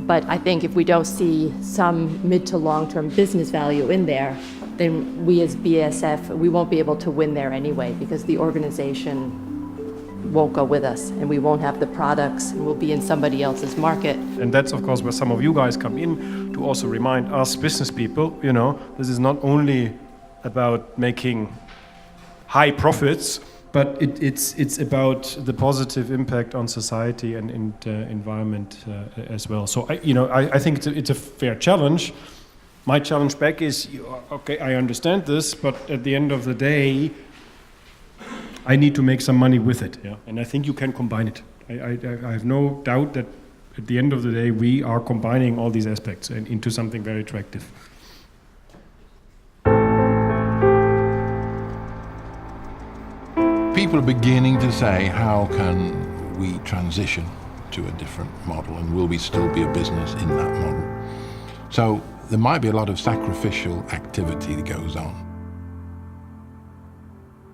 But I think if we don't see some mid to long-term business value in there, then we as BASF, we won't be able to win there anyway because the organization won't go with us and we won't have the products and we'll be in somebody else's market. And that's, of course, where some of you guys come in to also remind us business people, this is not only about making high profits, but it's about the positive impact on society and environment as well. So I think it's a fair challenge. My challenge back is, okay, I understand this, but at the end of the day, I need to make some money with it. Yeah? And I think you can combine it. I have no doubt that at the end of the day, we are combining all these aspects into something very attractive. People are beginning to say, how can we transition to a different model, and will we still be a business in that model? So there might be a lot of sacrificial activity that goes on.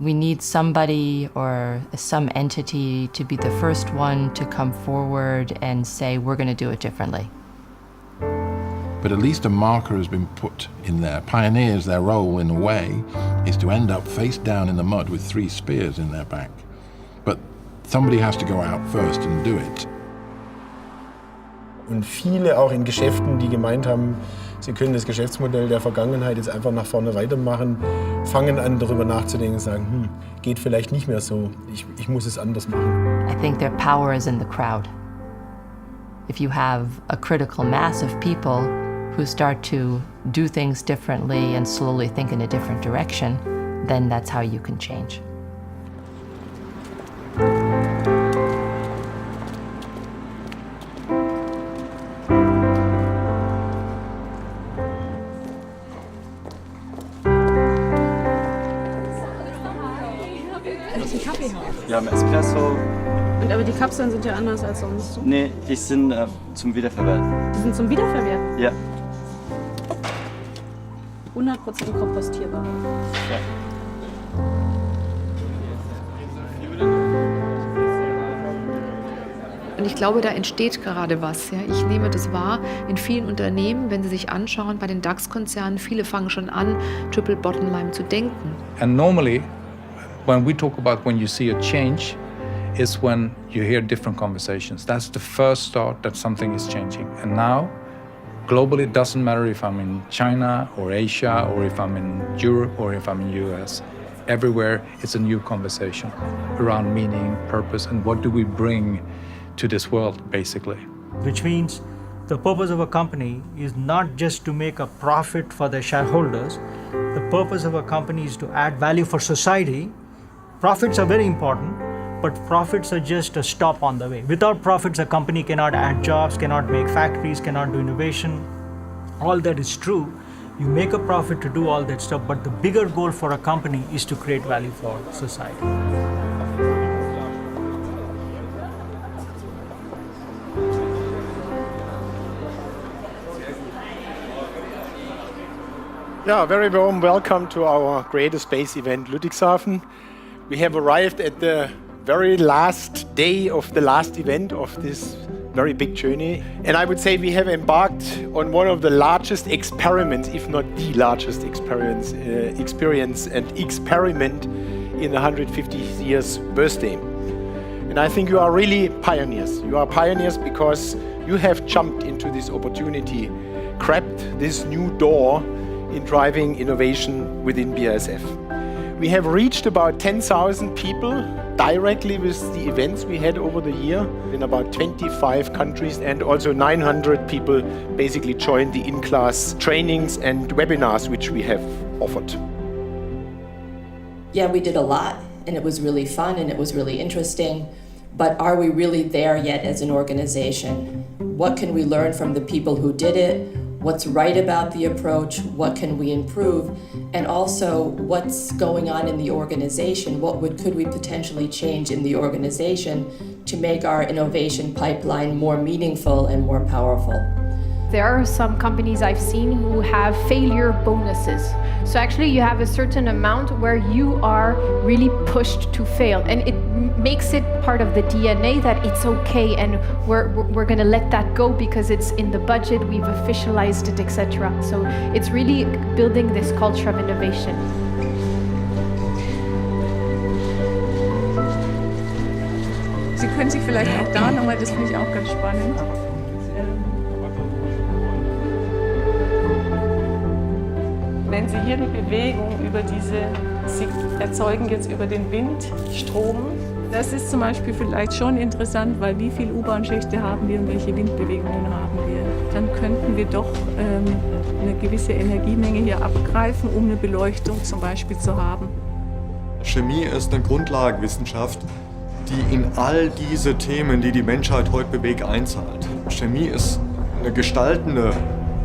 We need somebody or some entity to be the first one to come forward and say, we're going to do it differently. But at least a marker has been put in there. Pioneers, their role in a way is to end up face down in the mud with 3 spears in their back. But somebody has to go out first and do it. Und viele auch in Geschäften, die gemeint haben, sie können das Geschäftsmodell der Vergangenheit jetzt einfach nach vorne weitermachen, fangen an, darüber nachzudenken und sagen, geht vielleicht nicht mehr so, ich muss es anders machen. I think their power is in the crowd. If you have a critical mass of people who start to do things differently and slowly think in a different direction, then that's how you can change. Wir haben Espresso. Und aber die Kapseln sind ja anders als sonst. Nee, die sind zum Wiederverwerten. Die sind zum Wiederverwerten? Ja. 100% kompostierbar. Ja. Und ich glaube, da entsteht gerade was. Ja. Ich nehme das wahr in vielen Unternehmen, wenn Sie sich anschauen, bei den DAX-Konzernen, viele fangen schon an, Triple Bottom Line zu denken. And normally, when we talk about when you see a change, is when you hear different conversations. That's the first start that something is changing. And now, globally, it doesn't matter if I'm in China or Asia or if I'm in Europe or if I'm in US. Everywhere, it's a new conversation around meaning, purpose, and what do we bring to this world, basically. Which means the purpose of a company is not just to make a profit for the shareholders. The purpose of a company is to add value for society. Profits are very important, but profits are just a stop on the way. Without profits, a company cannot add jobs, cannot make factories, cannot do innovation. All that is true. You make a profit to do all that stuff, but the bigger goal for a company is to create value for society. Yeah, very warm welcome to our Creative Space event Ludwigshafen. We have arrived at the very last day of the last event of this very big journey. And I would say we have embarked on one of the largest experiments, if not the largest experience and experiment in the 150 years birthday. And I think you are really pioneers. You are pioneers because you have jumped into this opportunity, grabbed this new door in driving innovation within BASF. We have reached about 10,000 people directly with the events we had over the year in about 25 countries, and also 900 people basically joined the in-class trainings and webinars which we have offered. Yeah, we did a lot, and it was really fun and it was really interesting, but are we really there yet as an organization? What can we learn from the people who did it? What's right about the approach? What can we improve? And also, what's going on in the organization? Could we potentially change in the organization to make our innovation pipeline more meaningful and more powerful? There are some companies I've seen who have failure bonuses. So actually you have a certain amount where you are really pushed to fail, and it makes it part of the DNA that it's okay and we're gonna let that go because it's in the budget, we've officialized it, etc. So it's really building this culture of innovation. Sie können sich vielleicht auch da nochmal, das finde ich auch ganz spannend. Wenn Sie hier die Bewegung Sie erzeugen jetzt über den Windstrom. Das ist zum Beispiel vielleicht schon interessant, weil wie viele U-Bahn-Schächte haben wir und welche Windbewegungen haben wir. Dann könnten wir doch eine gewisse Energiemenge hier abgreifen, um eine Beleuchtung zum Beispiel zu haben. Chemie ist eine Grundlagenwissenschaft, die in all diese Themen, die die Menschheit heute bewegt, einzahlt. Chemie ist eine gestaltende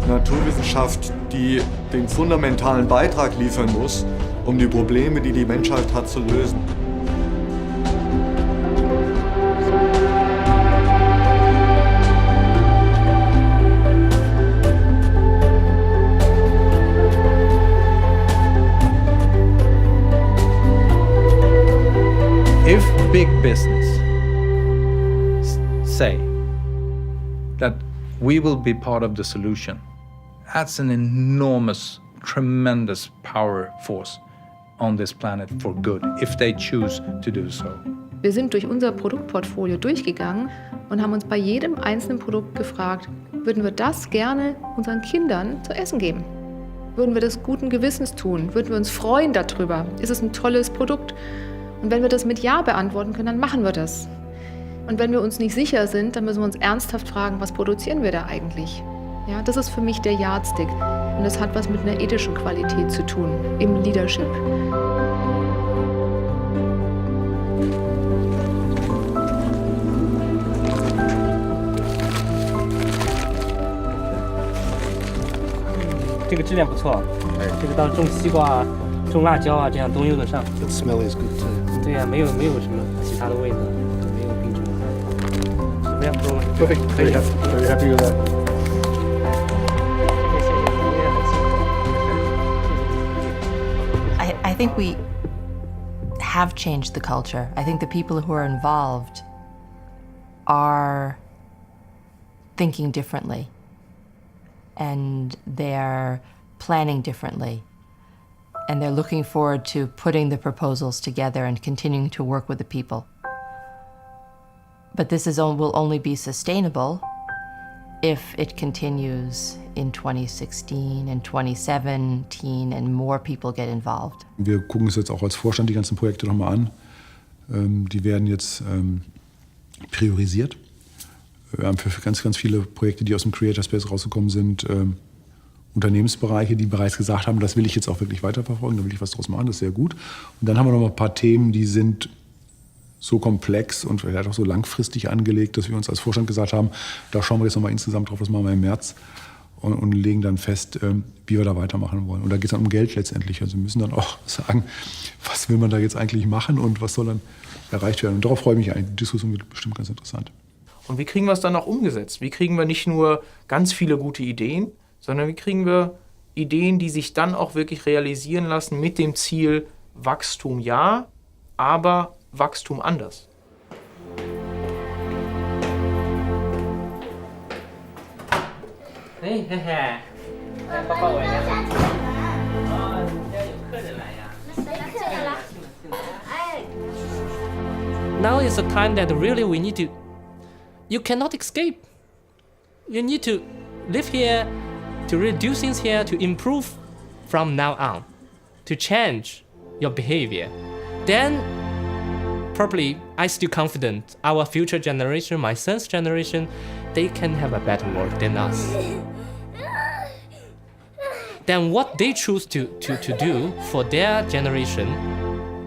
Naturwissenschaft, die den fundamentalen Beitrag liefern muss, um die Probleme, die die Menschheit hat, zu lösen. If big business say that we will be part of the solution, that's an enormous, tremendous power force on this planet for good, if they choose to do so. Wir sind durch unser Produktportfolio durchgegangen und haben uns bei jedem einzelnen Produkt gefragt, würden wir das gerne unseren Kindern zu essen geben? Würden wir das guten Gewissens tun? Würden wir uns freuen darüber? Ist es ein tolles Produkt? Und wenn wir das mit Ja beantworten können, dann machen wir das. Und wenn wir uns nicht sicher sind, dann müssen wir uns ernsthaft fragen, was produzieren wir da eigentlich? Ja, das ist für mich der Yardstick. Und das hat was mit einer ethischen Qualität zu tun im Leadership. Das 质量不错，这个当种西瓜、种辣椒啊，这样都用得上。The smell is good too. 对呀，没有什么其他的味道，没有病虫害。怎么样？ Perfect. Very happy with that. I think we have changed the culture. I think the people who are involved are thinking differently, and they're planning differently, and they're looking forward to putting the proposals together and continuing to work with the people. But this will only be sustainable if it continues in 2016 and 2017 and more people get involved. Wir gucken uns jetzt auch als Vorstand die ganzen Projekte nochmal an. Die werden jetzt priorisiert. Wir haben für ganz, ganz viele Projekte, die aus dem Creator Space rausgekommen sind, Unternehmensbereiche, die bereits gesagt haben, das will ich jetzt auch wirklich weiterverfolgen, da will ich was draus machen, das ist sehr gut. Und dann haben wir noch mal ein paar Themen, die sind so komplex und vielleicht auch so langfristig angelegt, dass wir uns als Vorstand gesagt haben, da schauen wir jetzt noch mal insgesamt drauf, was machen wir im März und legen dann fest, wie wir da weitermachen wollen. Und da geht es dann um Geld letztendlich. Also wir müssen dann auch sagen, was will man da jetzt eigentlich machen und was soll dann erreicht werden. Und darauf freue ich mich eigentlich. Die Diskussion wird bestimmt ganz interessant. Und wie kriegen wir es dann auch umgesetzt? Wie kriegen wir nicht nur ganz viele gute Ideen, sondern wie kriegen wir Ideen, die sich dann auch wirklich realisieren lassen mit dem Ziel Wachstum ja, aber Wachstum anders. Hey, hey, hey. Now is the time that really we need to. You cannot escape. You need to live here, to really do things here, to improve from now on, to change your behavior. Then, probably, I still confident our future generation, my son's generation, they can have a better world than us. Then what they choose to do for their generation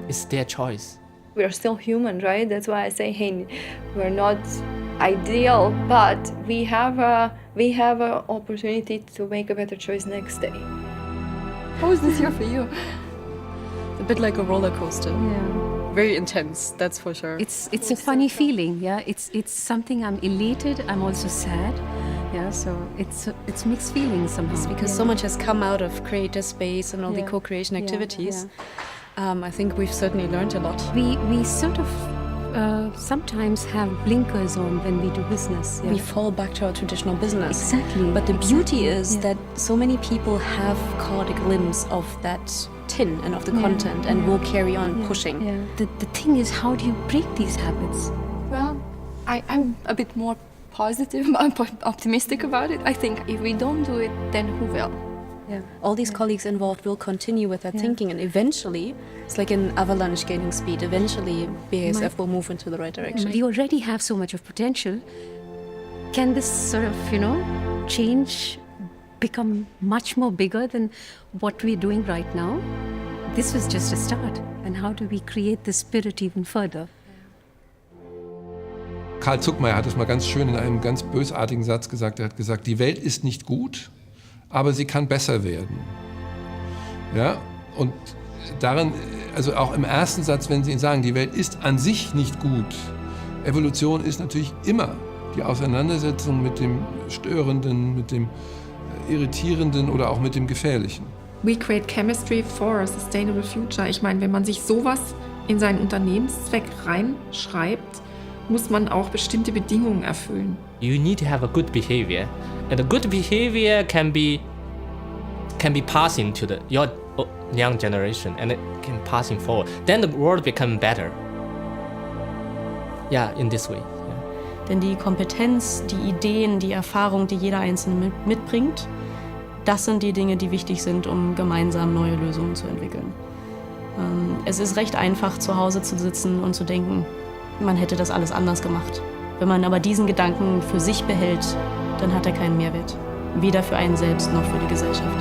is their choice. We're still human, right? That's why I say, hey, we're not ideal, but we have a opportunity to make a better choice next day. How was this year for you? A bit like a roller coaster. Yeah. Very intense, that's for sure. It's a funny feeling, yeah. It's something I'm elated. I'm also sad, yeah. So it's mixed feelings somehow. It's because so much has come out of creator space and all the co-creation activities. I think we've certainly learned a lot. We sort of sometimes have blinkers on when we do business. We fall back to our traditional business. Exactly. But the beauty is that so many people have caught a glimpse of that tin and of the content and will carry on pushing. Yeah. The thing is, how do you break these habits? Well, I'm a bit more positive, optimistic about it. I think if we don't do it, then who will? Yeah. All these colleagues involved will continue with that thinking, and eventually, it's like an avalanche gaining speed. Eventually, BASF will move into the right direction. We already have so much of potential. Can this sort of, change become much more bigger than what we're doing right now? This was just a start. And how do we create the spirit even further? Karl Zuckmayer hat es mal ganz schön in einem ganz bösartigen Satz gesagt. Er hat gesagt, die Welt ist nicht gut, aber sie kann besser werden. Ja, und darin, also auch im ersten Satz, wenn Sie sagen, die Welt ist an sich nicht gut, Evolution ist natürlich immer die Auseinandersetzung mit dem Störenden, mit dem Irritierenden oder auch mit dem Gefährlichen. We create chemistry for a sustainable future. Ich meine, wenn man sich sowas in seinen Unternehmenszweck reinschreibt, muss man auch bestimmte Bedingungen erfüllen. You need to have a good behavior, and the good behavior can be passing to your young generation, and it can passing forward. Then the world become better. Yeah, in this way. Yeah. Denn die Kompetenz, die Ideen, die Erfahrung, die jeder Einzelne mitbringt, das sind die Dinge, die wichtig sind, um gemeinsam neue Lösungen zu entwickeln. Es ist recht einfach, zu Hause zu sitzen und zu denken, man hätte das alles anders gemacht. Wenn man aber diesen Gedanken für sich behält, dann hat er keinen Mehrwert. Weder für einen selbst noch für die Gesellschaft.